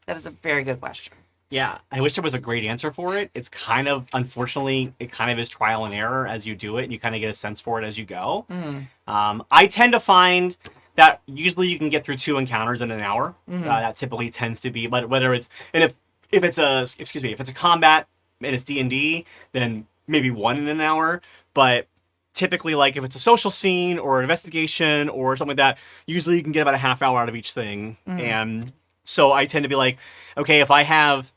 That is a very good question. Yeah, I wish there was a great answer for it. It's kind of, unfortunately, it kind of is trial and error as you do it, and you kind of get a sense for it as you go. I tend to find that usually you can get through 2 encounters in an hour. That typically tends to be, but whether it's, and if it's a combat and it's D&D, then maybe 1 in an hour. But typically, like, if it's a social scene or an investigation or something like that, usually you can get about a half hour out of each thing. And so I tend to be like, okay, if I have,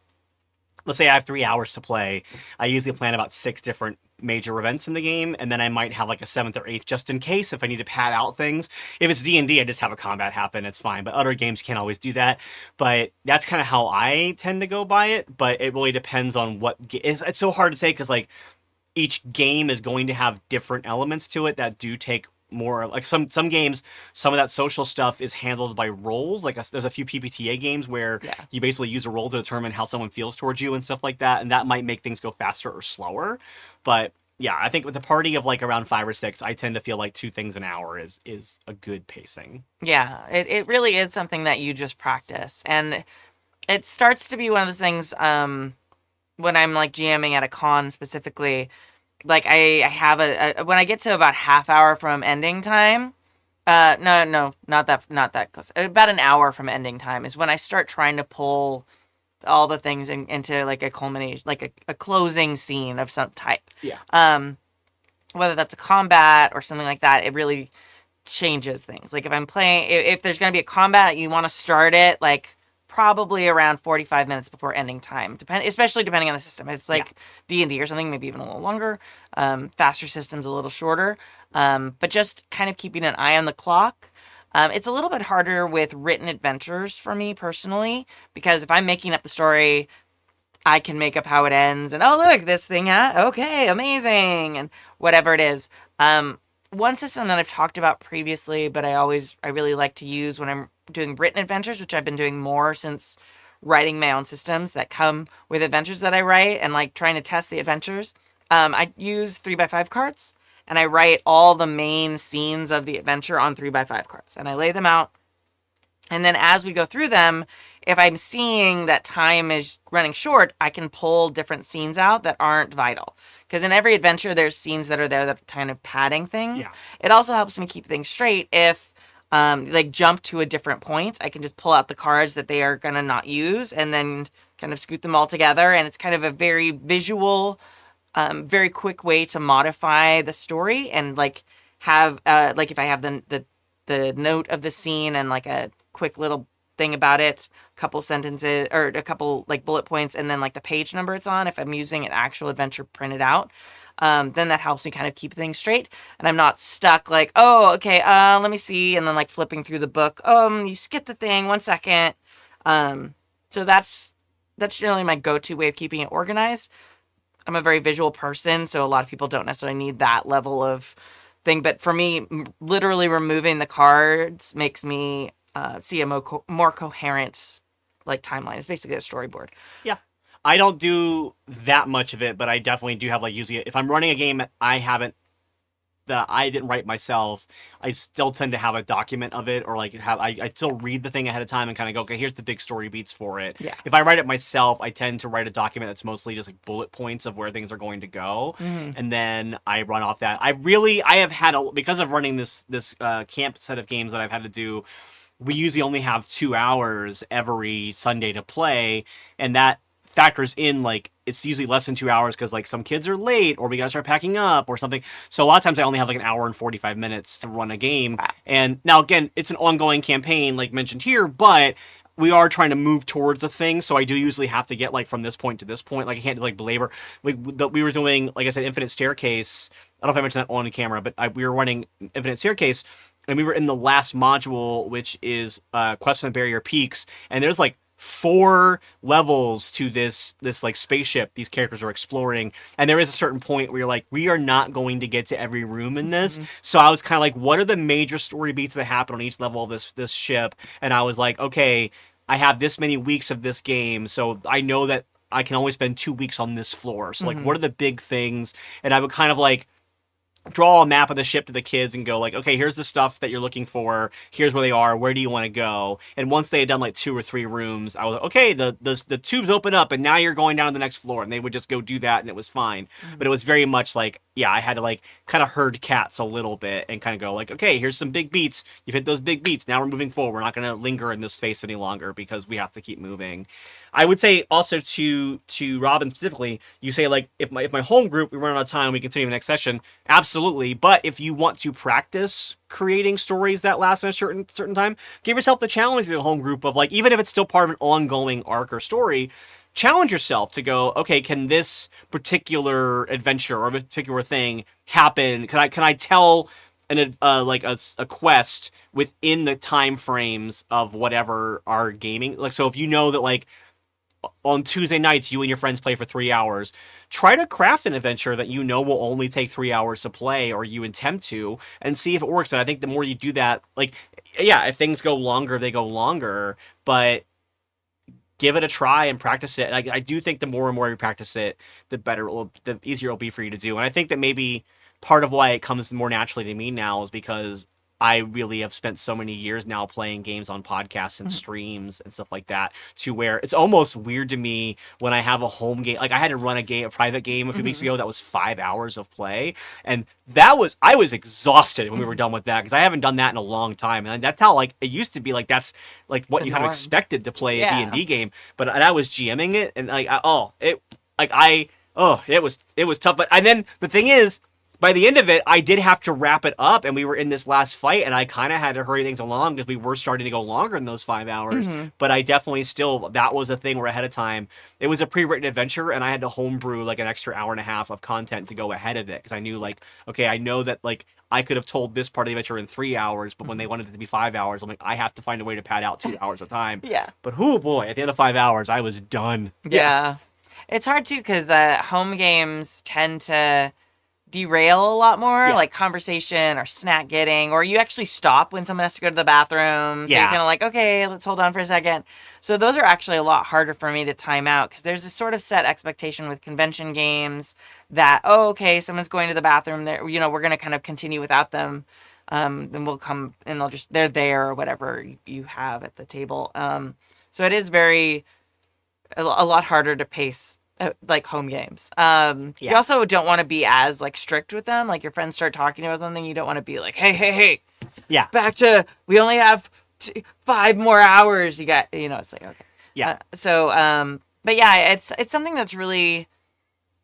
let's say I have 3 hours to play, I usually plan about 6 different major events in the game, and then I might have like a 7th or 8th just in case if I need to pad out things. If it's D&D, I just have a combat happen, it's fine. But other games can't always do that. But that's kind of how I tend to go by it. But it really depends on what it's so hard to say because, like, each game is going to have different elements to it that do take more, like, some games, some of that social stuff is handled by roles. Like, there's a few PBTA games where you basically use a role to determine how someone feels towards you and stuff like that, and that might make things go faster or slower. But yeah, I think with a party of like around 5 or 6, I tend to feel like 2 things an hour is a good pacing. Yeah, it really is something that you just practice, and it starts to be one of those things when I'm like GMing at a con specifically. Like, I have when I get to about half hour from ending time, no, not that close. About an hour from ending time is when I start trying to pull all the things into like a culmination, like a closing scene of some type. Yeah. Whether that's a combat or something like that, it really changes things. Like, if I'm playing, if there's going to be a combat, you want to start it like probably around 45 minutes before ending time, especially depending on the system. If it's like D&D or something, maybe even a little longer. Faster systems, a little shorter. But just kind of keeping an eye on the clock. It's a little bit harder with written adventures for me personally, because if I'm making up the story, I can make up how it ends. And, oh, look, this thing, okay, amazing, and whatever it is. One system that I've talked about previously, but I really like to use when I'm doing written adventures, which I've been doing more since writing my own systems that come with adventures that I write and like trying to test the adventures. I use 3x5 cards, and I write all the main scenes of the adventure on 3x5 cards, and I lay them out. And then as we go through them, if I'm seeing that time is running short, I can pull different scenes out that aren't vital. Because in every adventure, there's scenes that are there that are kind of padding things. Yeah. It also helps me keep things straight if like jump to a different point. I can just pull out the cards that they are going to not use and then kind of scoot them all together. And it's kind of a very visual, very quick way to modify the story and like have, like if I have the note of the scene and like a quick little thing about it, a couple sentences or a couple like bullet points, and then like the page number it's on. If I'm using an actual adventure printed out, then that helps me kind of keep things straight, and I'm not stuck like, oh, okay, let me see, and then like flipping through the book. You skipped a thing. 1 second. So that's generally my go-to way of keeping it organized. I'm a very visual person, so a lot of people don't necessarily need that level of thing. But for me, literally removing the cards makes me see a more coherent like timeline. It's basically a storyboard. Yeah. I don't do that much of it, but I definitely do have like usually if I'm running a game that I didn't write myself, I still tend to have a document of it, or like I still read the thing ahead of time and kind of go, okay, here's the big story beats for it. Yeah. If I write it myself, I tend to write a document that's mostly just like bullet points of where things are going to go, and then I run off that. I have had because of running this camp set of games that I've had to do. We usually only have 2 hours every Sunday to play, and that factors in like it's usually less than 2 hours because like some kids are late or we gotta start packing up or something. So a lot of times I only have like an hour and 45 minutes to run a game. And now again, it's an ongoing campaign like mentioned here, but we are trying to move towards a thing. So I do usually have to get like from this point to this point. Like I can't just like belabor. Like we were doing, like I said, Infinite Staircase. I don't know if I mentioned that on camera, but we were running Infinite Staircase. And we were in the last module, which is Quest for the Barrier Peaks. And there's like 4 levels to this like spaceship these characters are exploring, and there is a certain point where you're like, we are not going to get to every room in this. So I was kind of like, what are the major story beats that happen on each level of this ship? And I was like, okay, I have this many weeks of this game, so I know that I can only spend 2 weeks on this floor. So like, what are the big things? And I would kind of like draw a map of the ship to the kids and go like, okay, here's the stuff that you're looking for. Here's where they are. Where do you want to go? And once they had done like 2 or 3 rooms, I was like, okay, the tubes open up and now you're going down to the next floor. And they would just go do that and it was fine. But it was very much like, yeah, I had to like kind of herd cats a little bit and kind of go like, okay, here's some big beats. You've hit those big beats. Now we're moving forward. We're not going to linger in this space any longer because we have to keep moving. I would say also to Robin specifically, you say like, if my home group, we run out of time, we continue the next session. Absolutely. But if you want to practice creating stories that last in a certain time, give yourself the challenge of the home group of like, even if it's still part of an ongoing arc or story, challenge yourself to go, okay, can this particular adventure or a particular thing happen? Can I tell like a quest within the time frames of whatever our gaming, like, so if you know that like on Tuesday nights you and your friends play for 3 hours, try to craft an adventure that you know will only take 3 hours to play, or you intend to, and see if it works. And I think the more you do that, like, yeah, if things go longer, they go longer, but give it a try and practice it. And I do think the more and more you practice it, the better the easier it'll be for you to do. And I think that maybe part of why it comes more naturally to me now is because I really have spent so many years now playing games on podcasts and streams and stuff like that, to where it's almost weird to me when I have a home game. Like I had to run a private game a few weeks ago that was 5 hours of play, and I was exhausted when we were done with that because I haven't done that in a long time. And that's how like it used to be. Like that's like what you kind of expected to play a D&D game. But I was GMing it, and like it was tough. But and then the thing is, by the end of it, I did have to wrap it up, and we were in this last fight, and I kind of had to hurry things along because we were starting to go longer than those 5 hours. But I definitely still, that was a thing where ahead of time, it was a pre-written adventure, and I had to homebrew like an extra hour and a half of content to go ahead of it because I knew like, okay, I know that like I could have told this part of the adventure in 3 hours, but when they wanted it to be 5 hours, I'm like, I have to find a way to pad out 2 hours of time. Yeah. But oh boy, at the end of 5 hours, I was done. Yeah. It's hard too because home games tend to derail a lot more, like conversation or snack getting, or you actually stop when someone has to go to the bathroom. So you're kind of like, okay, let's hold on for a second. So those are actually a lot harder for me to time out because there's this sort of set expectation with convention games that, oh, okay, someone's going to the bathroom there, you know, we're going to kind of continue without them. Then we'll come and they're there or whatever you have at the table. So it is a lot harder to pace like home games. You also don't want to be as like strict with them. Like your friends start talking about something, you don't want to be like, hey, back to, we only have 5 more hours. You got, you know, it's like, okay. But yeah, it's something that's really,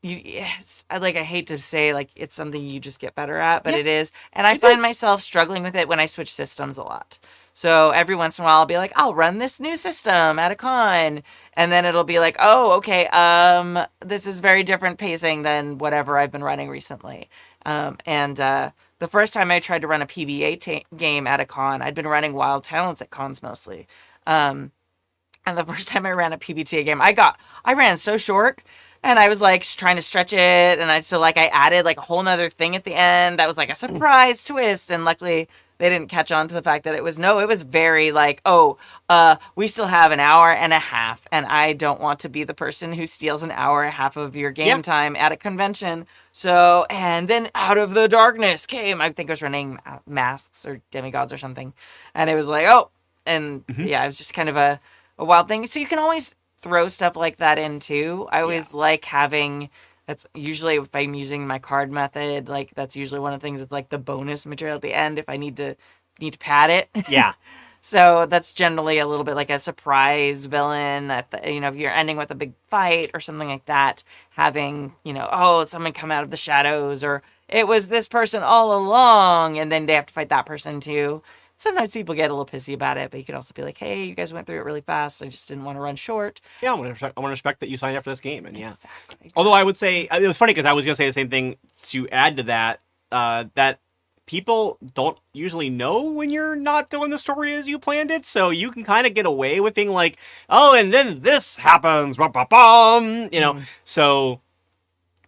I hate to say like it's something you just get better at, but it is. And I find myself struggling with it when I switch systems a lot. So every once in a while, I'll be like, I'll run this new system at a con, and then it'll be like, oh, okay, this is very different pacing than whatever I've been running recently. The first time I tried to run a PBA game at a con, I'd been running Wild Talents at cons mostly. And the first time I ran a PBTA game, I ran so short, and I was like trying to stretch it, and I added like a whole nother thing at the end that was like a surprise twist, and luckily they didn't catch on to the fact that it was very like, we still have an hour and a half, and I don't want to be the person who steals an hour and a half of your game time at a convention. So, and then out of the darkness came, I think I was running Masks or Demigods or something, and it was like, it was just kind of a wild thing. So you can always throw stuff like that in too. I always like having, that's usually if I'm using my card method, like that's usually one of the things that's like the bonus material at the end if I need to pad it. Yeah. So that's generally a little bit like a surprise villain if you're ending with a big fight or something like that, having, someone come out of the shadows, or it was this person all along, and then they have to fight that person too. Sometimes people get a little pissy about it, but you could also be like, hey, you guys went through it really fast. I just didn't want to run short. Yeah, I want to respect that you signed up for this game. And Exactly. Although I would say, it was funny because I was going to say the same thing to add to that, that people don't usually know when you're not doing the story as you planned it. So you can kind of get away with being like, oh, and then this happens. So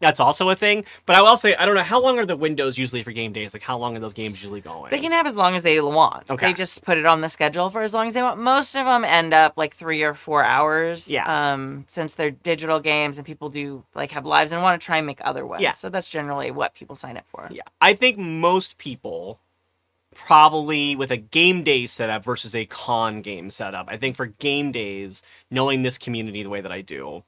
that's also a thing. But I will say, I don't know, how long are the windows usually for game days? Like, how long are those games usually going? They can have as long as they want. Okay. They just put it on the schedule for as long as they want. Most of them end up like 3 or 4 hours. Yeah. Since they're digital games and people do like have lives and want to try and make other ones. Yeah. So that's generally what people sign up for. Yeah. I think most people probably with a game day setup versus a con game setup. I think for game days, knowing this community the way that I do,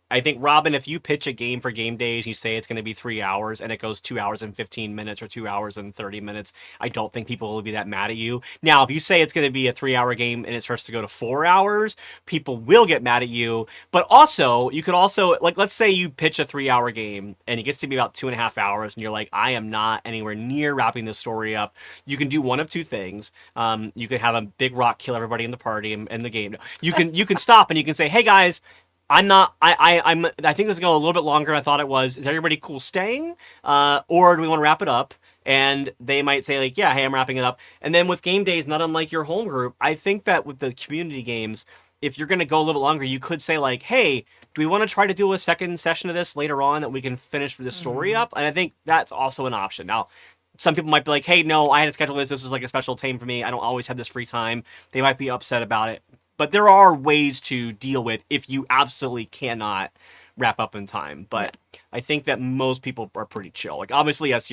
I think, Robin, if you pitch a game for game days, you say it's going to be 3 hours and it goes 2 hours and 15 minutes or 2 hours and 30 minutes, I don't think people will be that mad at you. Now, if you say it's going to be a 3-hour game and it starts to go to 4 hours, people will get mad at you. But also, you could also, like, let's say you pitch a 3-hour game and it gets to be about 2.5 hours and you're like, I am not anywhere near wrapping this story up. You can do one of two things. You could have a big rock kill everybody in the party and the game. You can stop and you can say, hey guys, I think this is going a little bit longer than I thought it was. Is everybody cool staying? Or do we want to wrap it up? And they might say like, yeah, hey, I'm wrapping it up. And then with game days, not unlike your home group, I think that with the community games, if you're going to go a little bit longer, you could say like, hey, do we want to try to do a second session of this later on that we can finish the story up? And I think that's also an option. Now, some people might be like, hey, no, I had to schedule this. This was like a special time for me. I don't always have this free time. They might be upset about it. But there are ways to deal with if you absolutely cannot wrap up in time. But I think that most people are pretty chill. Like, obviously, yes,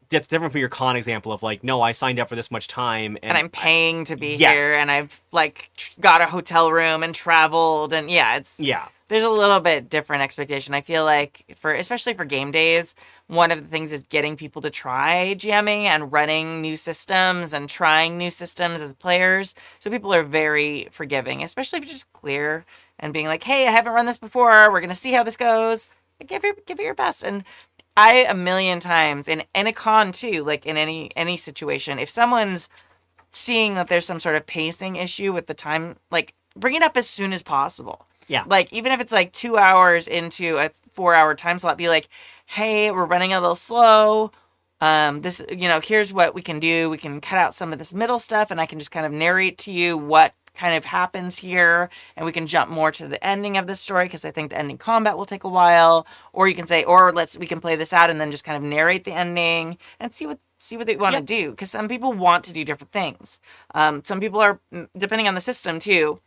that's different from your con example of like, no, I signed up for this much time. And I'm paying to be here, and I've like got a hotel room and traveled. And there's a little bit different expectation. I feel like especially for game days, one of the things is getting people to try GMing and running new systems and trying new systems as players. So people are very forgiving, especially if you're just clear and being like, hey, I haven't run this before. We're going to see how this goes. Give it your best. And I, a million times, in a con too, like in any situation, if someone's seeing that there's some sort of pacing issue with the time, like bring it up as soon as possible. Yeah. Like, even if it's like 2 hours into a 4-hour time slot, be like, hey, we're running a little slow. This, here's what we can do. We can cut out some of this middle stuff, and I can just kind of narrate to you what kind of happens here, and we can jump more to the ending of the story because I think the ending combat will take a while. Or you can say, we can play this out and then just kind of narrate the ending and see what they want to do, because some people want to do different things. Some people are, depending on the system too.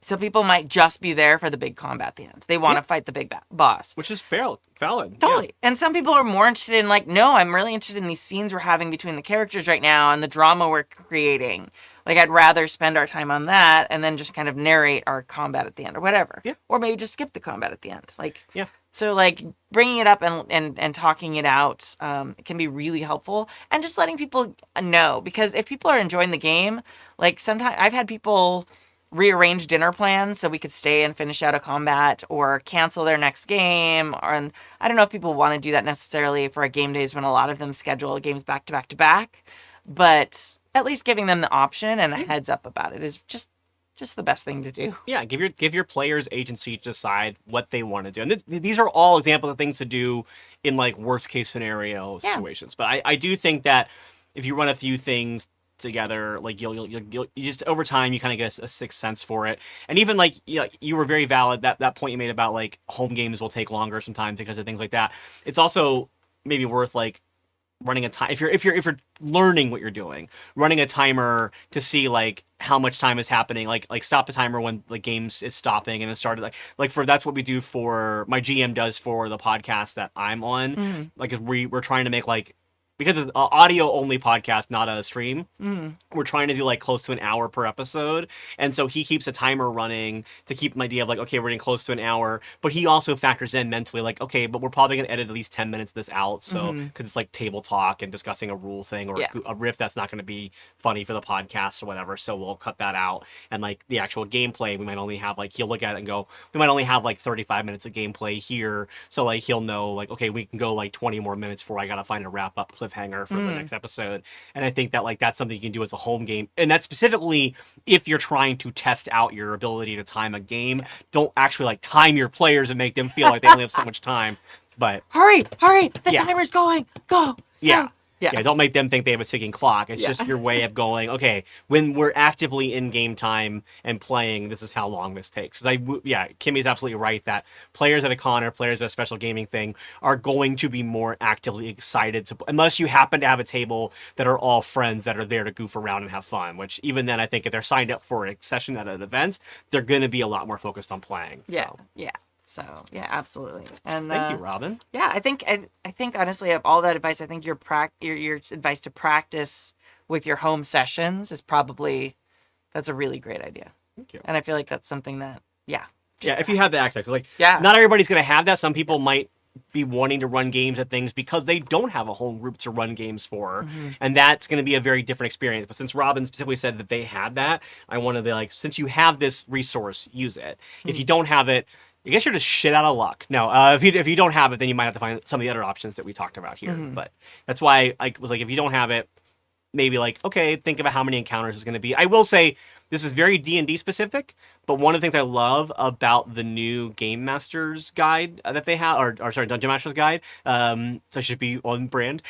Some people might just be there for the big combat at the end. They want to fight the big boss. Which is valid. Totally. Yeah. And some people are more interested in like, no, I'm really interested in these scenes we're having between the characters right now and the drama we're creating. Like, I'd rather spend our time on that and then just kind of narrate our combat at the end or whatever. Yeah. Or maybe just skip the combat at the end. Like, yeah. So like bringing it up and talking it out can be really helpful, and just letting people know, because if people are enjoying the game, like sometimes I've had people rearrange dinner plans so we could stay and finish out a combat, or cancel their next game. And I don't know if people want to do that necessarily for a game days when a lot of them schedule games back to back to back. but at least giving them the option and a heads up about it is just the best thing to do. Yeah, give your players agency to decide what they want to do, and these are all examples of things to do in like worst case scenario situations. But I do think that if you run a few things together, like you'll just over time you kind of get a sixth sense for it. And even like you were very valid that point you made about like home games will take longer sometimes because of things like that. It's also maybe worth like running a time if you're learning what you're doing, running a timer to see like how much time is happening, like stop the timer when the games is stopping and it started, like for that's what we do for my GM does for the podcast that I'm on. Like if we're trying to make like, because it's an audio only podcast, not a stream, we're trying to do like close to an hour per episode. And so he keeps a timer running to keep an idea of like, okay, we're getting close to an hour. But he also factors in mentally like, okay, but we're probably going to edit at least 10 minutes of this out. So, because it's like table talk and discussing a rule thing or a riff that's not going to be funny for the podcast or whatever. So we'll cut that out. And like the actual gameplay, we might only have like, he'll look at it and go, we might only have like 35 minutes of gameplay here. So like he'll know like, okay, we can go like 20 more minutes before I got to find a wrap up cliffhanger for the next episode. And I think that like that's something you can do as a home game, and that's specifically if you're trying to test out your ability to time a game. Don't actually like time your players and make them feel like they only have so much time, but Hurry, the timer's going, go. Yeah, don't make them think they have a ticking clock. It's just your way of going, okay, when we're actively in game time and playing, this is how long this takes. Kimmy's absolutely right that players at a con or players at a special gaming thing are going to be more actively excited to, unless you happen to have a table that are all friends that are there to goof around and have fun, which even then I think if they're signed up for a session at an event, they're going to be a lot more focused on playing. So yeah, absolutely. And thank you, Robin. Yeah, I think honestly of all that advice, I think your advice to practice with your home sessions is probably, that's a really great idea. Thank you. And I feel like that's something that if you have the access, like not everybody's going to have that. Some people might be wanting to run games at things because they don't have a home group to run games for, and that's going to be a very different experience. But since Robin specifically said that they have that, I wanted to like, since you have this resource, use it. If you don't have it, I guess you're just shit out of luck. No, if you don't have it, then you might have to find some of the other options that we talked about here. But that's why I was like, if you don't have it, maybe like, okay, think about how many encounters is going to be. I will say this is very D&D specific, but one of the things I love about the new Game Master's Guide that they have, or sorry, Dungeon Master's Guide, so it should be on brand.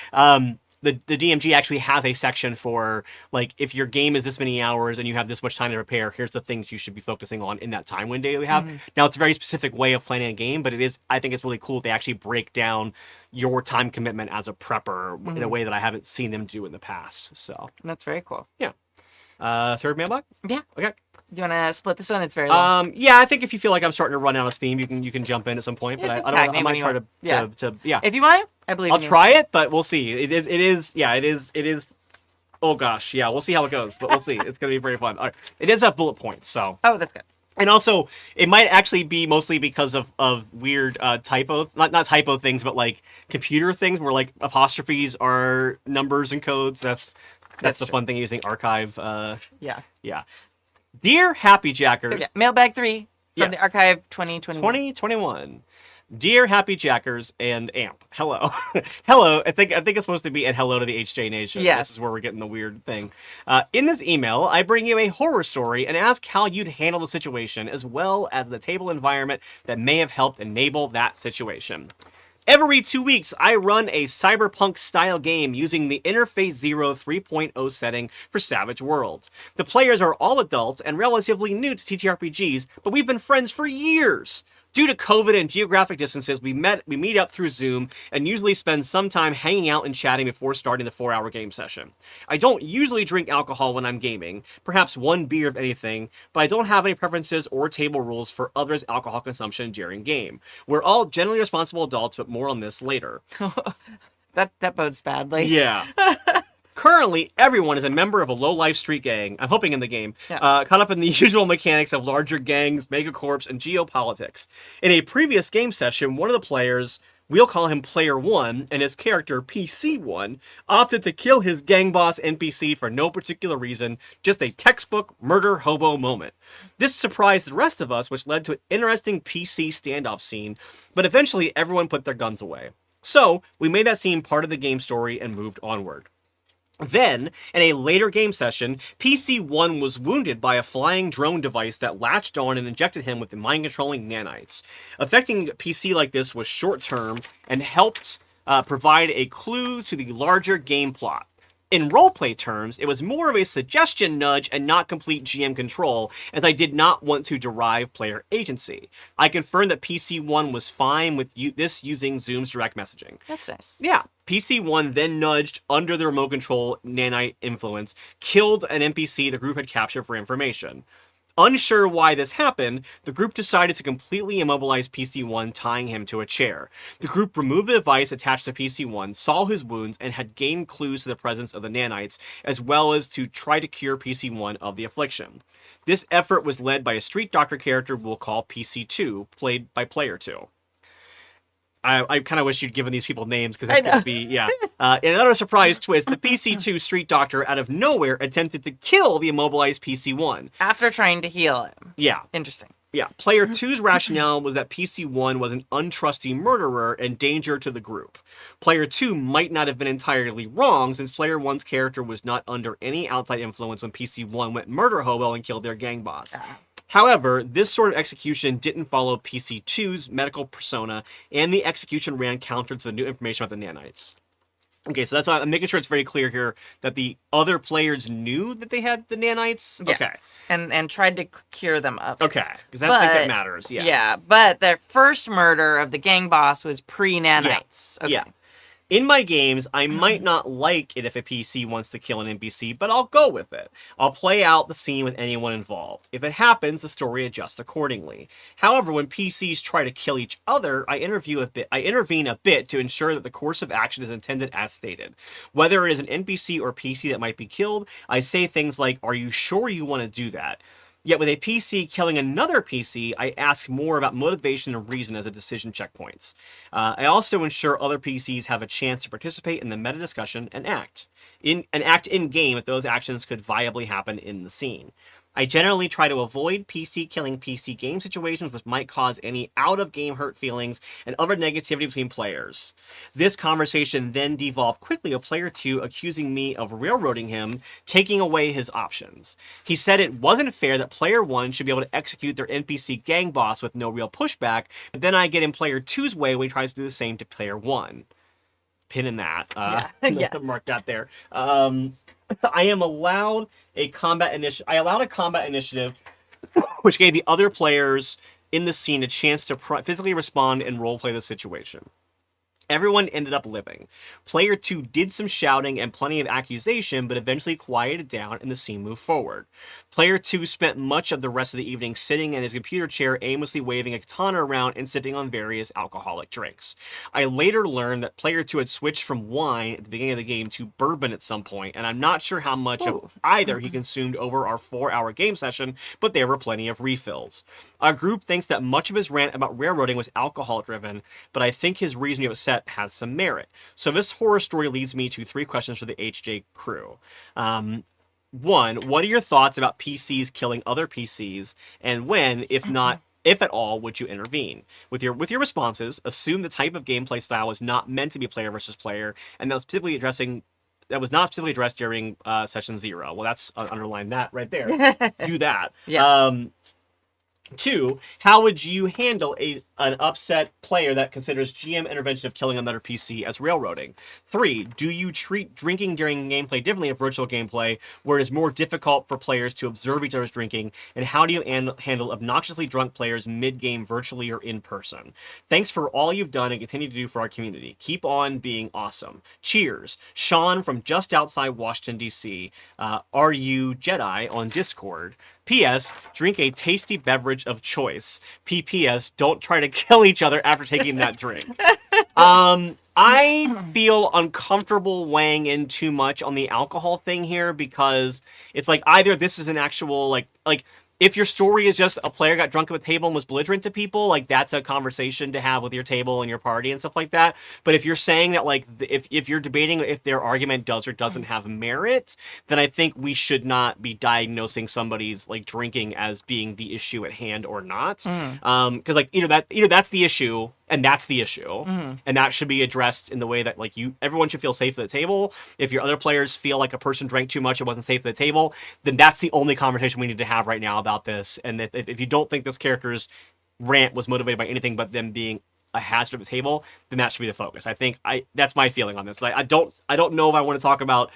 The DMG actually has a section for, like, if your game is this many hours and you have this much time to prepare, here's the things you should be focusing on in that time window that we have. Now, it's a very specific way of planning a game, but I think it's really cool if they actually break down your time commitment as a prepper in a way that I haven't seen them do in the past. So that's very cool. Yeah. Third mailbag? Yeah. Okay. You want to split this one? It's very long. Yeah, I think if you feel like I'm starting to run out of steam, you can jump in at some point. But I might try to. If you want it, I believe I'll try it, but we'll see. It is. Oh gosh, yeah, we'll see how it goes, but we'll see. It's gonna be very fun. All right. It is at bullet points, so. Oh, that's good. And also, it might actually be mostly because of weird typo, not typo things, but like computer things where like apostrophes are numbers and codes. That's the true. fun thing using archive. Yeah. Dear Happy Jackers. Mailbag 3 from the Archive 2021. 2021. Dear Happy Jackers and AMP. Hello. Hello. I think it's supposed to be and hello to the HJ Nation. Yes. This is where we're getting the weird thing. In this email, I bring you a horror story and ask how you'd handle the situation, as well as the table environment that may have helped enable that situation. Every 2 weeks, I run a cyberpunk-style game using the Interface Zero 3.0 setting for Savage Worlds. The players are all adults and relatively new to TTRPGs, but we've been friends for years. Due to COVID and geographic distances, we meet up through Zoom and usually spend some time hanging out and chatting before starting the 4-hour game session. I don't usually drink alcohol when I'm gaming, perhaps one beer if anything, but I don't have any preferences or table rules for others' alcohol consumption during game. We're all generally responsible adults, but more on this later. That bodes badly. Yeah. Currently, everyone is a member of a low-life street gang, I'm hoping in the game, caught up in the usual mechanics of larger gangs, megacorps, and geopolitics. In a previous game session, one of the players, we'll call him Player 1, and his character, PC1, opted to kill his gang boss NPC for no particular reason, just a textbook murder hobo moment. This surprised the rest of us, which led to an interesting PC standoff scene, but eventually everyone put their guns away. So, we made that scene part of the game story and moved onward. Then, in a later game session, PC1 was wounded by a flying drone device that latched on and injected him with the mind-controlling nanites. Affecting PC like this was short-term and helped provide a clue to the larger game plot. In roleplay terms, it was more of a suggestion nudge and not complete GM control, as I did not want to derive player agency. I confirmed that PC1 was fine with this using Zoom's direct messaging. That's nice. Yeah. PC1 then nudged under the remote control nanite influence, killed an NPC the group had captured for information. Unsure why this happened, the group decided to completely immobilize PC1, tying him to a chair. The group removed the device attached to PC1, saw his wounds, and had gained clues to the presence of the nanites, as well as to try to cure PC1 of the affliction. This effort was led by a street doctor character we'll call PC2, played by Player 2. I kind of wish you'd given these people names, because that's going to be, yeah. In another surprise twist, the PC2 street doctor out of nowhere attempted to kill the immobilized PC1. After trying to heal him. Yeah. Interesting. Yeah. Player 2's rationale was that PC1 was an untrusty murderer and danger to the group. Player 2 might not have been entirely wrong, since Player 1's character was not under any outside influence when PC1 went murder hobo and killed their gang boss. However, this sort of execution didn't follow PC2's medical persona, and the execution ran counter to the new information about the nanites. Okay, so that's why I'm making sure it's very clear here that the other players knew that they had the nanites. Yes. And tried to cure them up. Okay, because I think that matters. Yeah. Yeah, but the first murder of the gang boss was pre-nanites. Yeah. Okay. Yeah. In my games, I might not like it if a PC wants to kill an NPC, but I'll go with it. I'll play out the scene with anyone involved. If it happens, the story adjusts accordingly. However, when PCs try to kill each other, I intervene a bit to ensure that the course of action is intended as stated. Whether it is an NPC or PC that might be killed, I say things like, "Are you sure you want to do that?" Yet with a PC killing another PC, I ask more about motivation and reason as a decision checkpoints. I also ensure other PCs have a chance to participate in the meta discussion and act in game if those actions could viably happen in the scene. I generally try to avoid PC killing PC game situations which might cause any out-of-game hurt feelings and other negativity between players. This conversation then devolved quickly of Player 2 accusing me of railroading him, taking away his options. He said it wasn't fair that Player 1 should be able to execute their NPC gang boss with no real pushback, but then I get in Player 2's way when he tries to do the same to Player 1. Pin in that. Yeah. Mark that there. I allowed a combat initiative, which gave the other players in the scene a chance to physically respond and roleplay the situation. Everyone ended up living. Player 2 did some shouting and plenty of accusation, but eventually quieted down and the scene moved forward. Player 2 spent much of the rest of the evening sitting in his computer chair, aimlessly waving a katana around and sipping on various alcoholic drinks. I later learned that Player 2 had switched from wine at the beginning of the game to bourbon at some point, and I'm not sure how much of either he consumed over our 4-hour game session, but there were plenty of refills. Our group thinks that much of his rant about railroading was alcohol-driven, but I think his reason to be upset has some merit. So this horror story leads me to 3 questions for the HJ crew. 1, what are your thoughts about PCs killing other PCs, and when, if at all, would you intervene? With your responses, assume the type of gameplay style is not meant to be player versus player, and that was not specifically addressed during session 0. Well, that's underline that right there. Do that. Yeah. 2, how would you handle an upset player that considers GM intervention of killing another PC as railroading? 3, do you treat drinking during gameplay differently of virtual gameplay, where it is more difficult for players to observe each other's drinking? And how do you handle obnoxiously drunk players mid-game virtually or in person? Thanks for all you've done and continue to do for our community. Keep on being awesome. Cheers. Sean from just outside Washington, D.C. Are you Jedi on Discord? P.S. Drink a tasty beverage of choice. P.P.S. Don't try to kill each other after taking that drink. I feel uncomfortable weighing in too much on the alcohol thing here, because it's like either this is an actual like if your story is just a player got drunk at a table and was belligerent to people, like that's a conversation to have with your table and your party and stuff like that. But if you're saying that like if you're debating if their argument does or doesn't have merit, then I think we should not be diagnosing somebody's like drinking as being the issue at hand or not. Because like either that's the issue And that's the issue. Mm-hmm. And that should be addressed in the way that, like, everyone should feel safe at the table. If your other players feel like a person drank too much and wasn't safe at the table, then that's the only conversation we need to have right now about this. And if you don't think this character's rant was motivated by anything but them being a hazard at the table, then that should be the focus. I think that's my feeling on this. I don't know if I want to talk about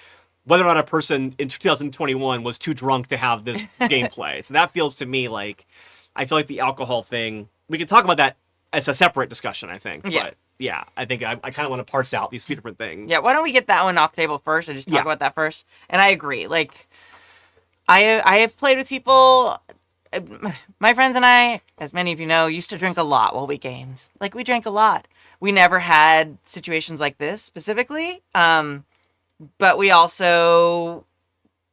whether or not a person in 2021 was too drunk to have this gameplay. So that feels to me like, I feel like the alcohol thing, we can talk about that as a separate discussion, I think. Yeah. But yeah, I think I kind of want to parse out these two different things. Yeah, why don't we get that one off the table first and just talk about that first? And I agree. Like, I have played with people. My friends and I, as many of you know, used to drink a lot while we gamed. Like, we drank a lot. We never had situations like this specifically. But we also,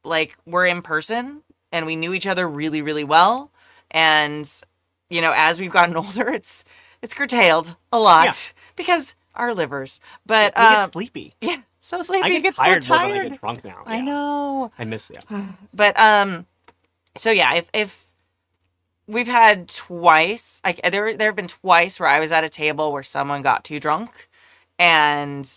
like, were in person and we knew each other really, really well. And, you know, as we've gotten older, it's curtailed a lot because our livers. But we get sleepy. Yeah, so sleepy. I You get so tired more tired. when I get drunk now. I Yeah. know. I miss it. But so yeah, if we've had twice, there have been twice where I was at a table where someone got too drunk, and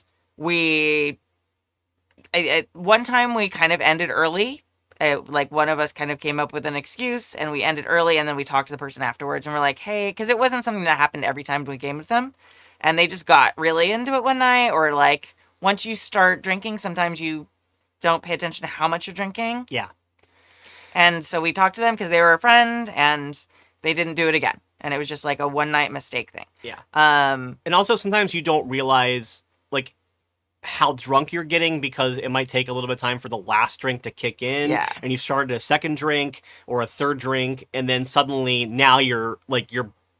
one time we kind of ended early. Like, one of us kind of came up with an excuse and we ended early, and then we talked to the person afterwards and we're like, hey, because it wasn't something that happened every time we gamed with them, and they just got really into it one night. Or like, once you start drinking, sometimes you don't pay attention to how much you're drinking. Yeah. And so we talked to them because they were a friend, and they didn't do it again. And it was just like a one night mistake thing. Yeah. Um, And also sometimes you don't realize, like, how drunk you're getting because it might take a little bit of time for the last drink to kick in. Yeah. And you've started a second drink or a third drink, and then suddenly now your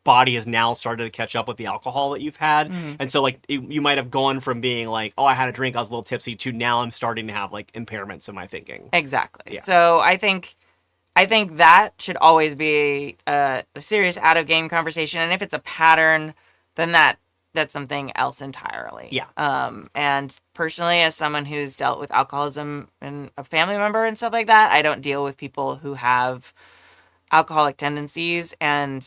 body has now started to catch up with the alcohol that you've had. Mm-hmm. And so, like, you might have gone from being like, oh, I had a drink, I was a little tipsy, to now I'm starting to have, like, impairments in my thinking. Exactly. Yeah. So I think that should always be a serious out of game conversation. And if it's a pattern, then that's something else entirely. Yeah. And personally, as someone who's dealt with alcoholism and a family member and stuff like that, I don't deal with people who have alcoholic tendencies and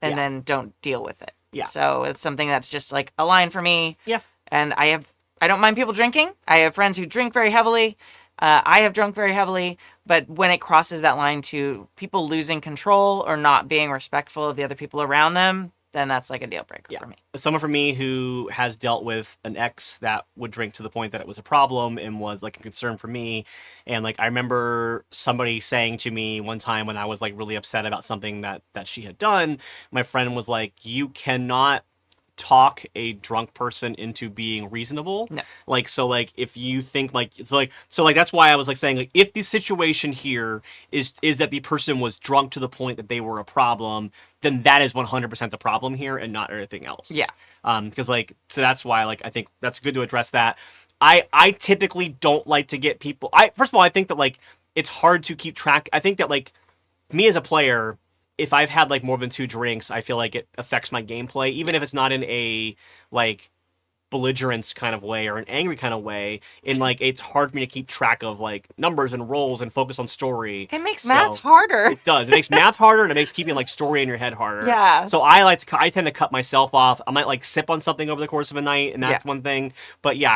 then don't deal with it. Yeah. So it's something that's just like a line for me. Yeah. And I don't mind people drinking. I have friends who drink very heavily. I have drunk very heavily, but when it crosses that line to people losing control or not being respectful of the other people around them, then that's like a deal breaker for me. Someone for me who has dealt with an ex that would drink to the point that it was a problem and was like a concern for me. And like, I remember somebody saying to me one time when I was like really upset about something that she had done, my friend was like, you cannot talk a drunk person into being reasonable. No. Like, so like, if you think like, so that's why I was like saying, like, if the situation here is that the person was drunk to the point that they were a problem, then that is 100% the problem here and not everything else. Yeah. Because like, so that's why, like, I think that's good to address that. I typically don't like to get people, first of all, I think that like, it's hard to keep track. I think that like, me as a player, if I've had like more than 2 drinks, I feel like it affects my gameplay, even if it's not in a like belligerence kind of way or an angry kind of way. In like, it's hard for me to keep track of like numbers and rolls and focus on story. It makes math harder. It does. It makes math harder, and it makes keeping like story in your head harder. Yeah. So I tend to cut myself off. I might like sip on something over the course of a night, and that's one thing. But yeah,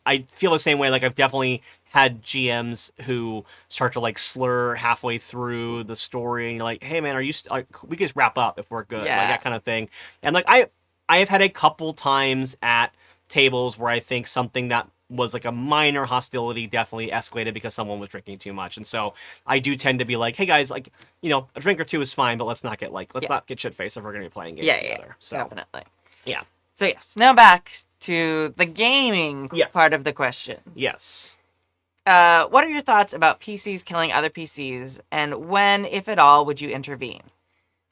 I feel the same way. Like, I've definitely had GMs who start to like slur halfway through the story, and you're like, hey man, are you we can just wrap up if we're good. Yeah. Like, that kind of thing. And like, I have had a couple times at tables where I think something that was like a minor hostility definitely escalated because someone was drinking too much. And so I do tend to be like, hey guys, like, you know, a drink or two is fine, but let's not get shit faced if we're going to be playing games together. So, definitely. yeah. So yes, now back to the gaming part of the question. Yes. What are your thoughts about PCs killing other PCs, and when, if at all, would you intervene?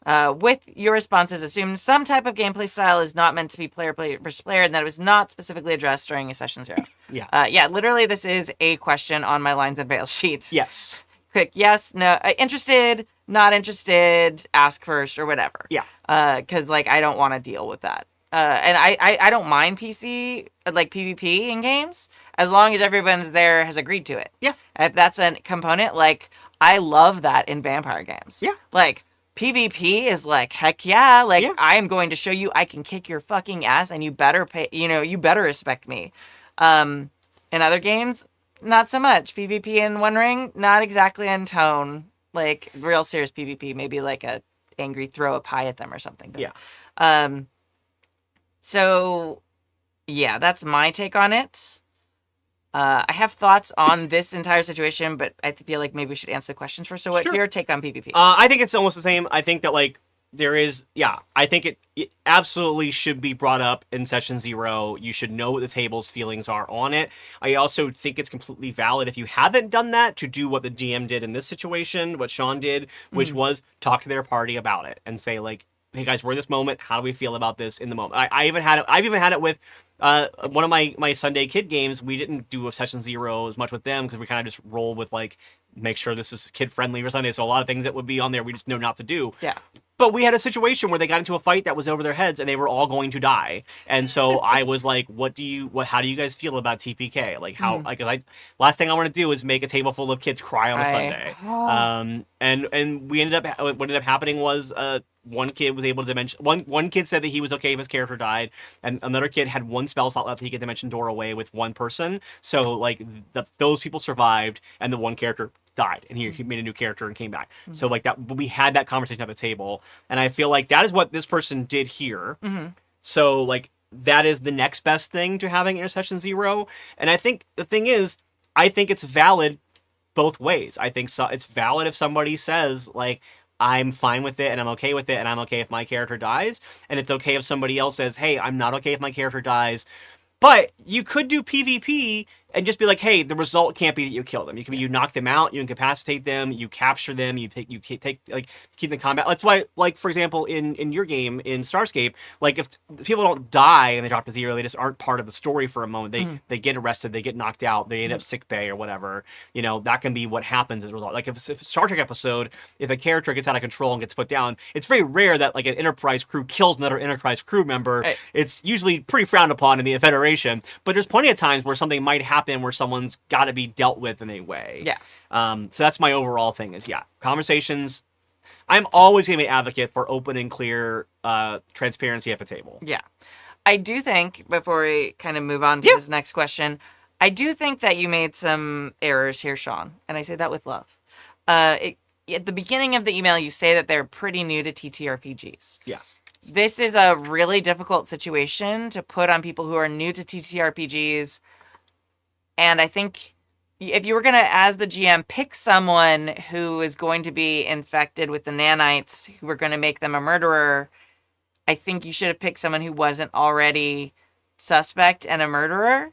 With your responses, assume some type of gameplay style is not meant to be player versus player, and that it was not specifically addressed during a session 0. Yeah. Literally, this is a question on my lines and veils sheet. Yes. Click yes, no, interested, not interested, ask first, or whatever. Yeah. Because like, I don't want to deal with that. And I don't mind PC, like PvP in games, as long as everyone's there has agreed to it. Yeah. If that's a component, like, I love that in vampire games. Yeah. Like, PvP is like, heck yeah. Like, Yeah. I am going to show you I can kick your fucking ass and you better pay, you better respect me. In other games, not so much. PvP in One Ring, not exactly in tone. Like, real serious PvP, maybe like a angry throw a pie at them or something. But, Yeah. So, yeah, that's my take on it. I have thoughts on this entire situation, but I feel like maybe we should answer the questions first. So what's Sure. your take on PvP? I think it's almost the same. I think that, like, there is, I think it absolutely should be brought up in session 0. You should know what the table's feelings are on it. I also think it's completely valid if you haven't done that to do what the GM did in this situation, what Sean did, which was talk to their party about it and say, like, hey guys, we're in this moment. How do we feel about this in the moment? I've even had it with one of my Sunday kid games. We didn't do a session 0 as much with them because we kind of just roll with, like, make sure this is kid friendly for Sunday. So a lot of things that would be on there we just know not to do. Yeah. But we had a situation where they got into a fight that was over their heads and they were all going to die. And so I was like, how do you guys feel about TPK? Like, how, like, last thing I want to do is make a table full of kids cry on a Sunday. And we ended up, what ended up happening was, one kid was able to dimension, one kid said that he was okay if his character died, and another kid had one spell slot left that he could dimension door away with one person. So, like, those people survived, and the one character died, and he made a new character and came back. So, like, that we had that conversation at the table, and I feel like that is what this person did here. So, like, that is the next best thing to having Intercession 0. And I think the thing is, I think it's valid both ways. I think it's valid if somebody says, like, I'm fine with it and I'm okay with it and I'm okay if my character dies. And it's okay if somebody else says, hey, I'm not okay if my character dies. But you could do PvP and just be like, hey, the result can't be that you kill them. You can be, you knock them out, you incapacitate them, you capture them, you take like, keep them in combat. That's why, like, for example, in your game in Starscape, like, if people don't die and they drop to 0, they just aren't part of the story for a moment. They get arrested, they get knocked out, they end up sick bay or whatever. You know, that can be what happens as a result. Like, if a Star Trek episode, if a character gets out of control and gets put down, it's very rare that, like, an Enterprise crew kills another Enterprise crew member. Right. It's usually pretty frowned upon in the Federation, but there's plenty of times where something might happen where someone's got to be dealt with in a way. Yeah. So that's my overall thing is, conversations. I'm always going to be an advocate for open and clear transparency at the table. Yeah. I do think, before we kind of move on to this next question, I do think that you made some errors here, Sean, and I say that with love. At the beginning of the email, you say that they're pretty new to TTRPGs. Yeah. This is a really difficult situation to put on people who are new to TTRPGs. And I think if you were going to, as the GM, pick someone who is going to be infected with the nanites, who are going to make them a murderer, I think you should have picked someone who wasn't already suspect and a murderer.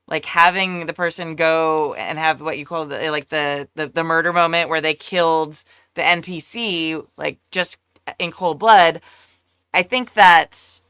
Like, having the person go and have what you call the murder moment where they killed the NPC, like, just in cold blood. I think that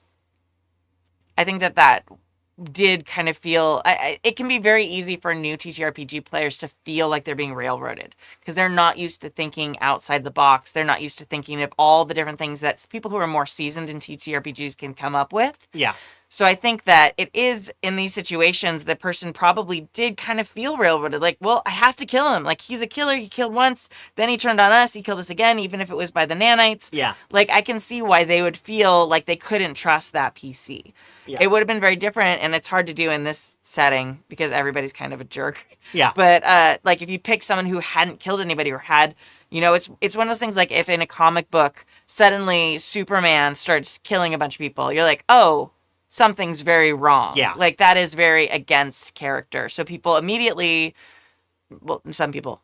did kind of feel... it can be very easy for new TTRPG players to feel like they're being railroaded because they're not used to thinking outside the box. They're not used to thinking of all the different things that people who are more seasoned in TTRPGs can come up with. Yeah. So I think that it is, in these situations, the person probably did kind of feel railroaded. Like, well, I have to kill him. Like, he's a killer. He killed once. Then he turned on us. He killed us again, even if it was by the nanites. Yeah. Like, I can see why they would feel like they couldn't trust that PC. Yeah. It would have been very different, and it's hard to do in this setting because everybody's kind of a jerk. Yeah. But, like, if you pick someone who hadn't killed anybody or had... You know, it's one of those things, like, if in a comic book, suddenly Superman starts killing a bunch of people, you're like, oh... something's very wrong. Yeah. Like, that is very against character. So people immediately, well, some people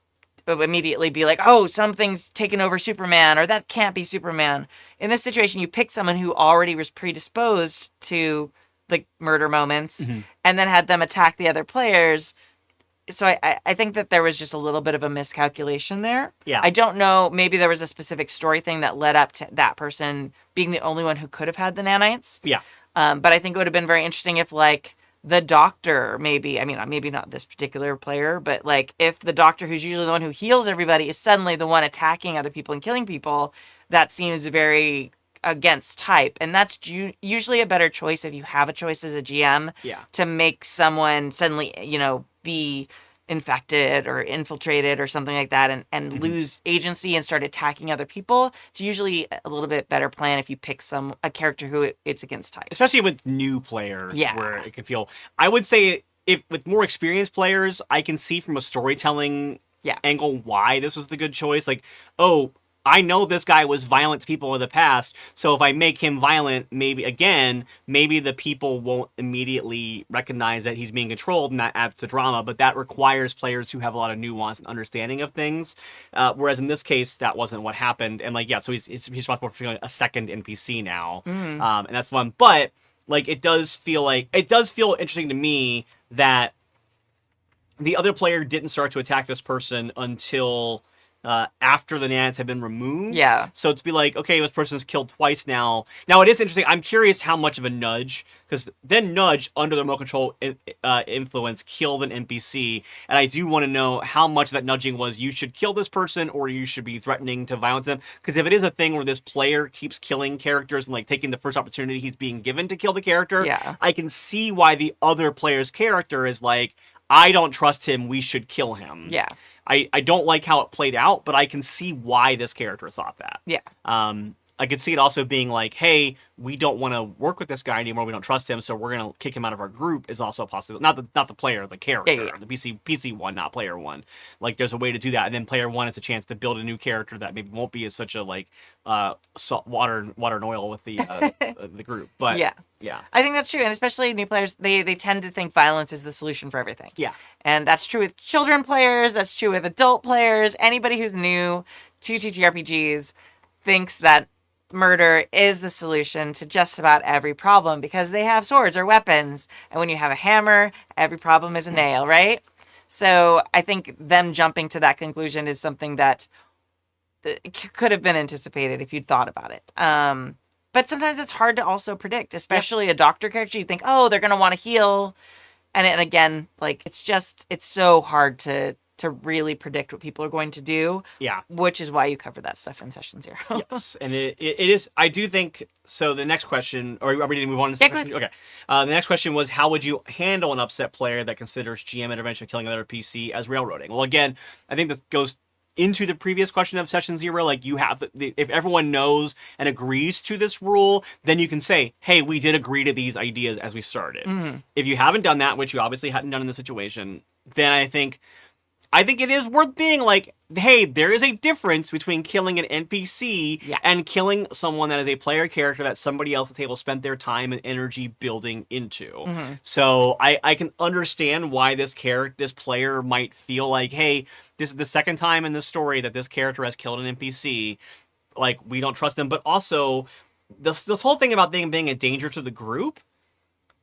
will immediately be like, oh, something's taken over Superman, or that can't be Superman. In this situation, you pick someone who already was predisposed to the murder moments and then had them attack the other players. So I think that there was just a little bit of a miscalculation there. Yeah. I don't know. Maybe there was a specific story thing that led up to that person being the only one who could have had the nanites. Yeah. But I think it would have been very interesting if, like, the doctor, maybe not this particular player, but, like, if the doctor, who's usually the one who heals everybody, is suddenly the one attacking other people and killing people, that seems very against type. And that's usually a better choice if you have a choice as a GM Yeah. to make someone suddenly, be infected or infiltrated or something like that and lose agency and start attacking other people, it's usually a little bit better plan if you pick a character who it's against type. Especially with new players, Yeah. where it can feel. I would say if with more experienced players, I can see from a storytelling angle why this was the good choice. Like, oh, I know this guy was violent to people in the past, so if I make him violent, maybe the people won't immediately recognize that he's being controlled, and that adds to drama, but that requires players who have a lot of nuance and understanding of things, whereas in this case, that wasn't what happened, and so he's responsible for a second NPC now, and that's fun, but, it does feel interesting to me that the other player didn't start to attack this person until after the nanites had been removed. Yeah. So to be like, okay, this person's killed twice now. Now, it is interesting. I'm curious how much of a nudge, because then Nudge, under the remote control influence, killed an NPC. And I do want to know how much of that nudging was, you should kill this person, or you should be threatening to violence them. Because if it is a thing where this player keeps killing characters and, taking the first opportunity he's being given to kill the character, I can see why the other player's character is like, I don't trust him, we should kill him. Yeah. I don't like how it played out, but I can see why this character thought that. Yeah. I could see it also being like, hey, we don't want to work with this guy anymore. We don't trust him, so we're gonna kick him out of our group. Is also possible. Not the player, the character, the PC one, not player one. There's a way to do that, and then player one has a chance to build a new character that maybe won't be as such a salt, water and oil with the the group. But yeah, I think that's true, and especially new players, they tend to think violence is the solution for everything. Yeah, and that's true with children players. That's true with adult players. Anybody who's new to TTRPGs thinks that murder is the solution to just about every problem because they have swords or weapons. And when you have a hammer, every problem is a nail, right? So I think them jumping to that conclusion is something that could have been anticipated if you'd thought about it. But sometimes it's hard to also predict, especially a doctor character. You think, oh, they're going to want to heal. And again, it's so hard to really predict what people are going to do. Yeah. Which is why you cover that stuff in session 0. Yes. And it is, I do think, so the next question, or are we going to move on to the question? Okay. The next question was, how would you handle an upset player that considers GM intervention killing another PC as railroading? Well, again, I think this goes into the previous question of session 0, you have, if everyone knows and agrees to this rule, then you can say, hey, we did agree to these ideas as we started. Mm-hmm. If you haven't done that, which you obviously hadn't done in the situation, then I think it is worth being hey, there is a difference between killing an NPC and killing someone that is a player character that somebody else at the table spent their time and energy building into. Mm-hmm. So I can understand why this player might feel hey, this is the second time in this story that this character has killed an NPC. We don't trust them. But also, this whole thing about them being a danger to the group,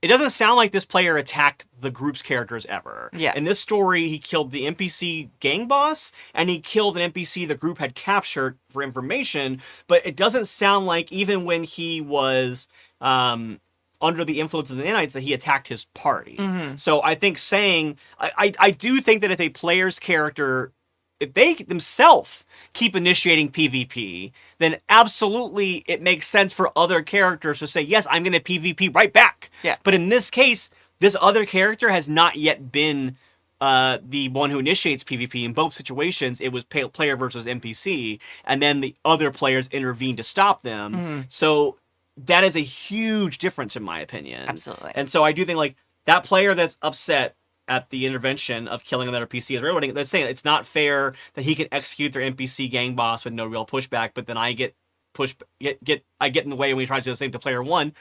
it doesn't sound like this player attacked the group's characters ever. Yeah. In this story, he killed the NPC gang boss, and he killed an NPC the group had captured for information, but it doesn't sound like even when he was under the influence of the nanites that he attacked his party. Mm-hmm. So I think I do think that if a player's character, if they themselves keep initiating PvP, then absolutely it makes sense for other characters to say, yes, I'm going to PvP right back. Yeah. But in this case, this other character has not yet been the one who initiates PvP. In both situations, it was player versus NPC, and then the other players intervene to stop them. Mm-hmm. So that is a huge difference in my opinion. Absolutely. And so I do think that player that's upset at the intervention of killing another PC as railroading, they're saying it's not fair that he can execute their NPC gang boss with no real pushback, but then I get in the way when we try to do the same to player one.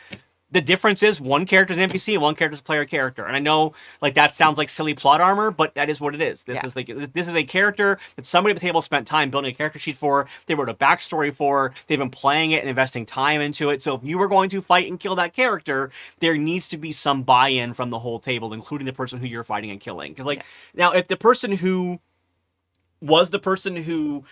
The difference is one character's an NPC and one character's a player character. And I know that sounds like silly plot armor, but that is what it is. This is a character that somebody at the table spent time building a character sheet for. They wrote a backstory for. They've been playing it and investing time into it. So if you were going to fight and kill that character, there needs to be some buy-in from the whole table, including the person who you're fighting and killing. Because now if the person who was the person who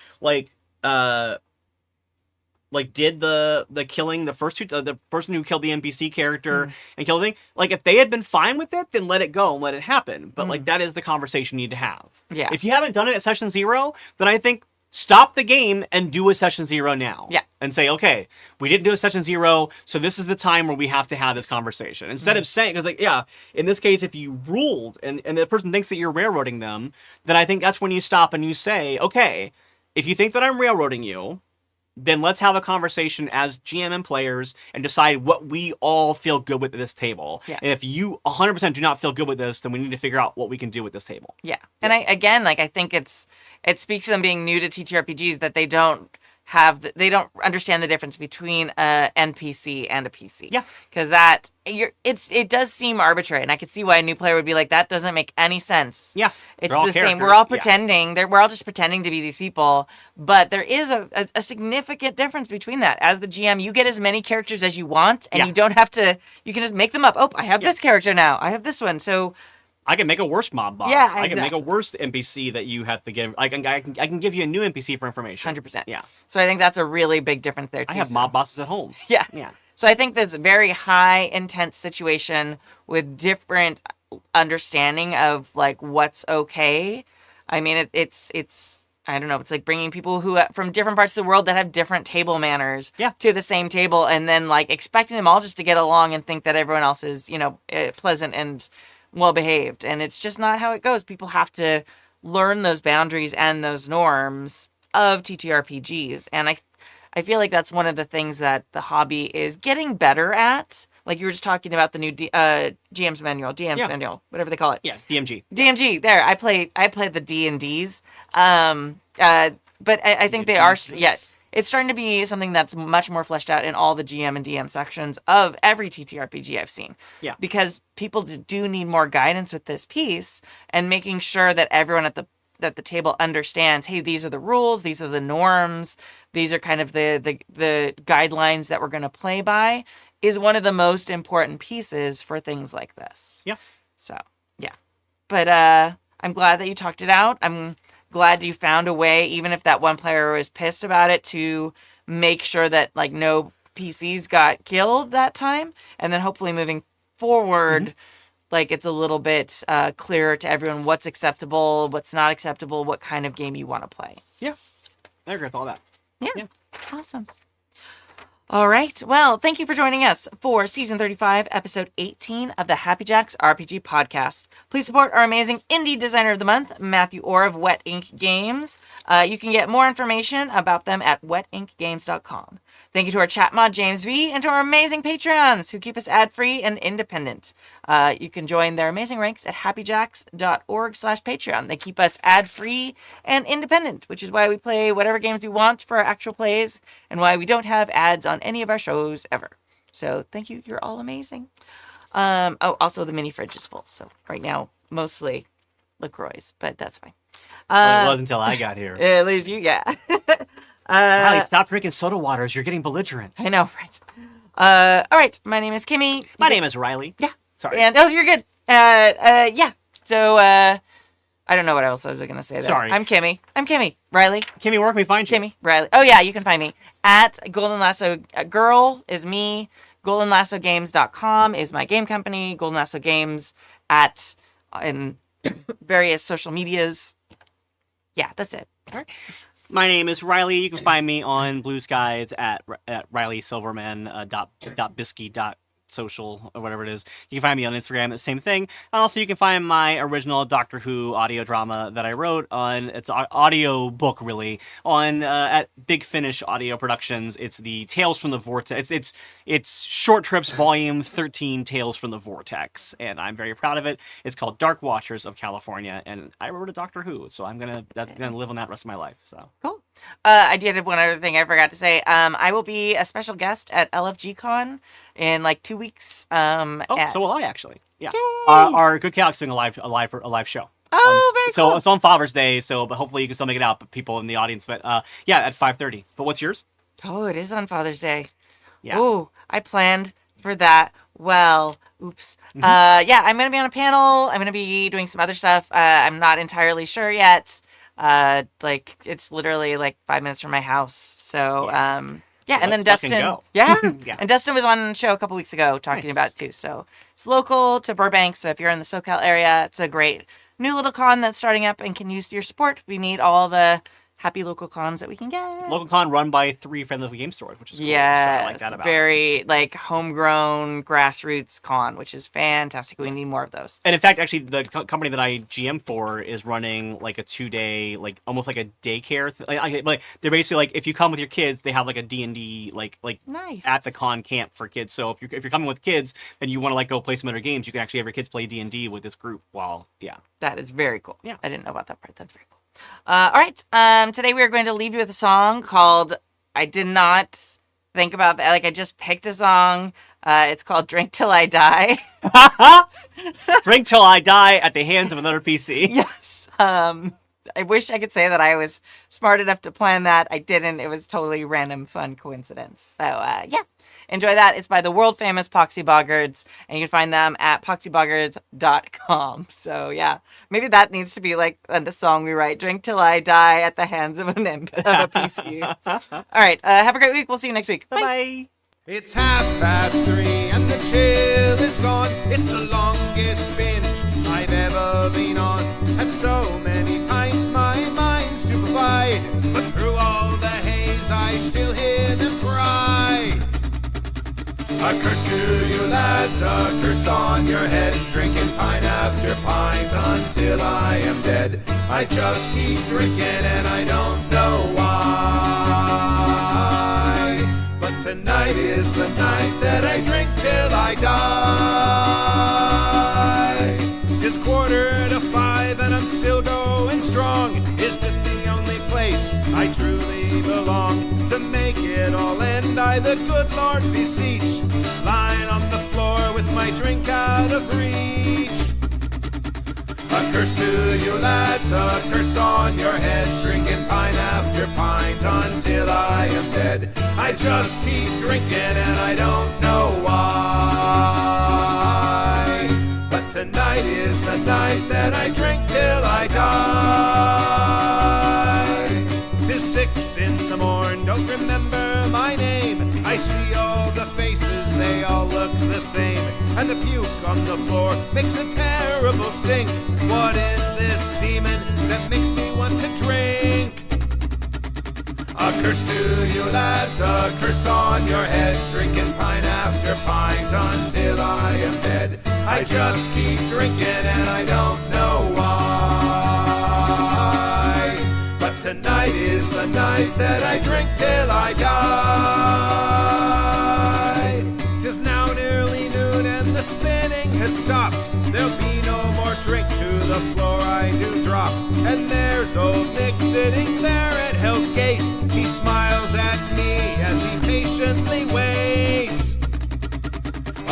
did the killing, the first two, the person who killed the NPC character and killed the thing, if they had been fine with it, then let it go and let it happen. But that is the conversation you need to have. Yeah. If you haven't done it at session 0, then I think stop the game and do a session 0 now. Yeah. And say, okay, we didn't do a session 0, so this is the time where we have to have this conversation. Instead of saying, because in this case, if you ruled and the person thinks that you're railroading them, then I think that's when you stop and you say, okay, if you think that I'm railroading you, then let's have a conversation as GM and players and decide what we all feel good with at this table. Yeah. And if you 100% do not feel good with this, then we need to figure out what we can do with this table. Yeah. And I think it speaks to them being new to TTRPGs that they don't understand the difference between a NPC and a PC. Yeah. Because it does seem arbitrary, and I could see why a new player would be like, that doesn't make any sense. Yeah. It's They're all the same. characters. We're all Yeah. pretending. We're all just pretending to be these people. But there is a significant difference between that. As the GM, you get as many characters as you want, and Yeah. you don't have to. You can just make them up. Oh, I have this character now. I have this one. So I can make a worse mob boss. Yeah, I can make a exactly. worse NPC that you have to give. I can give you a new NPC for information. 100%. Yeah. So I think that's a really big difference there too. I have mob bosses at home. Yeah. Yeah. So I think this very high intense situation with different understanding of like what's okay. I mean, it's I don't know. It's like bringing people who from different parts of the world that have different table manners to the same table, and then like expecting them all just to get along and think that everyone else is pleasant and well behaved, and it's just not how it goes. People have to learn those boundaries and those norms of TTRPGs, and I feel like that's one of the things that the hobby is getting better at. Like you were just talking about the new GM's manual, manual, whatever they call it. Yeah, DMG. DMG. There, I played the D&Ds. But I think they are. Yeah, it's starting to be something that's much more fleshed out in all the GM and DM sections of every TTRPG I've seen. Yeah. Because people do need more guidance with this piece and making sure that everyone at the table understands, hey, these are the rules, these are the norms, these are kind of the guidelines that we're going to play by, is one of the most important pieces for things like this. Yeah. So, yeah. But I'm glad that you talked it out. I'm glad you found a way, even if that one player was pissed about it, to make sure that like no PCs got killed that time. And then hopefully moving forward, like it's a little bit clearer to everyone what's acceptable, what's not acceptable, what kind of game you want to play. Yeah. I agree with all that. Yeah. Awesome. All right. Well, thank you for joining us for Season 35, Episode 18 of the Happy Jacks RPG Podcast. Please support our amazing Indie Designer of the Month, Matthew Orr of Wet Ink Games. You can get more information about them at wetinkgames.com. Thank you to our chat mod, James V, and to our amazing Patreons who keep us ad-free and independent. You can join their amazing ranks at happyjacks.org/Patreon. They keep us ad-free and independent, which is why we play whatever games we want for our actual plays and why we don't have ads on any of our shows ever. So thank you. You're all amazing. Also the mini fridge is full. So right now, mostly LaCroix, but that's fine. Well, it was until I got here. At least you, yeah. Riley, stop drinking soda waters. You're getting belligerent. I know, right? All right. My name is Kimmy. My name is Riley. Yeah. Sorry. And you're good. Yeah. So I don't know what else I was going to say there. Sorry. I'm Kimmy. Riley. Kimmy, where can we find you? Kimmy. Riley. Oh yeah, you can find me at Golden Lasso. Girl is me. GoldenLassoGames.com is my game company. Golden Lasso Games in various social medias. Yeah, that's it. All right. My name is Riley. You can find me on Blue Skies at RileySilverman.bisky.social or whatever it is. You can find me on Instagram, the same thing. And also you can find my original Doctor Who audio drama that I wrote on, it's an audio book really, on at Big Finish Audio Productions. It's the Tales from the Vortex. It's Short Trips Volume 13, Tales from the Vortex. And I'm very proud of it. It's called Dark Watchers of California. And I wrote a Doctor Who, so that's gonna live on that rest of my life. So Cool. I did have one other thing I forgot to say. I will be a special guest at LFG Con in like 2 weeks. so will I actually. Yeah. Yay! Our Good Cal's doing a live show. Oh, very So cool. it's on Father's Day, but hopefully you can still make it out, but people in the audience. But yeah, at 5:30. But what's yours? Oh, it is on Father's Day. Yeah. Oh, I planned for that. Well, oops. Mm-hmm. Yeah, I'm going to be on a panel. I'm going to be doing some other stuff. I'm not entirely sure yet. Like it's literally like 5 minutes from my house. So, yeah, and then Let's fucking Dustin, go. yeah, Yeah. and Dustin was on the show a couple weeks ago talking Nice. about it too. So it's local to Burbank. So if you're in the SoCal area, it's a great new little con that's starting up and can use your support. We need all the happy local cons that we can get. Local con run by 3 friendly game stores, which is cool. Yes, So I like that about it. very like homegrown grassroots con, which is fantastic. We need more of those. And in fact, actually, the company that I GM for is running like a 2-day, like almost like a daycare. Like they're basically like, if you come with your kids, they have like a D&D like Nice. at the con camp for kids. So if you're coming with kids and you want to like go play some other games, you can actually have your kids play D&D with this group. While That is very cool. Yeah. I didn't know about that part. That's very cool. All right. Today we are going to leave you with a song called I Did Not Think About That. Like I just picked a song. It's called Drink Till I Die. Drink till I die at the hands of another PC. Yes. I wish I could say that I was smart enough to plan that. I didn't. It was totally random, fun coincidence. So, yeah. Enjoy that. It's by the world famous Poxy Boggards, and you can find them at poxyboggards.com. So, yeah. Maybe that needs to be like a song we write. Drink till I die at the hands of an imp of a PC. All right. Have a great week. We'll see you next week. Bye. Bye. It's 3:30 and the chill is gone. It's the longest binge I've ever been on. And so many pints my mind's stupefied. But through all the haze I still hear them cry. A curse to you lads, a curse on your heads. Drinking pint after pint until I am dead. I just keep drinking and I don't know why. But tonight is the night that I drink till I die. It's 4:45 and I'm still going strong. Is this the only place I truly belong? To make it all end, I the good Lord beseech, lying on the floor with my drink out of reach. A curse to you lads, a curse on your heads. Drinking pint after pint until I am dead. I just keep drinking and I don't know why. But tonight is the night that I drink till I die. 'Tis 6 in the morn, don't remember my name. I see all the faces, they all look the same. And the puke on the floor makes a terrible stink. What is this demon that makes me want to drink? A curse to you lads, a curse on your heads. Drinking pint after pint until I am dead. I just keep drinking and I don't know why. But tonight is the night that I drink till I die. 'Tis now nearly noon and the spinning has stopped. There'll be no more drink to the floor I do drop. And there's old Nick sitting there at Hell's Gate. He smiles at me as he patiently waits.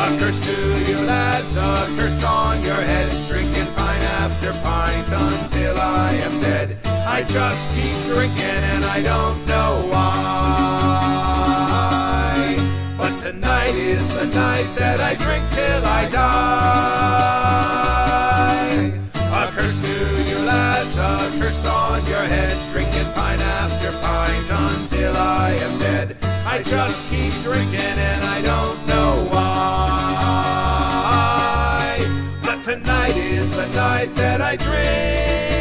A curse to you lads, a curse on your heads. Drinking pint after pint until I am dead. I just keep drinking and I don't know why. But tonight is the night that I drink till I die. A curse to you lads, a curse on your heads. Drinking pint after pint until I am dead. I just keep drinking and I don't know why. But tonight is the night that I drink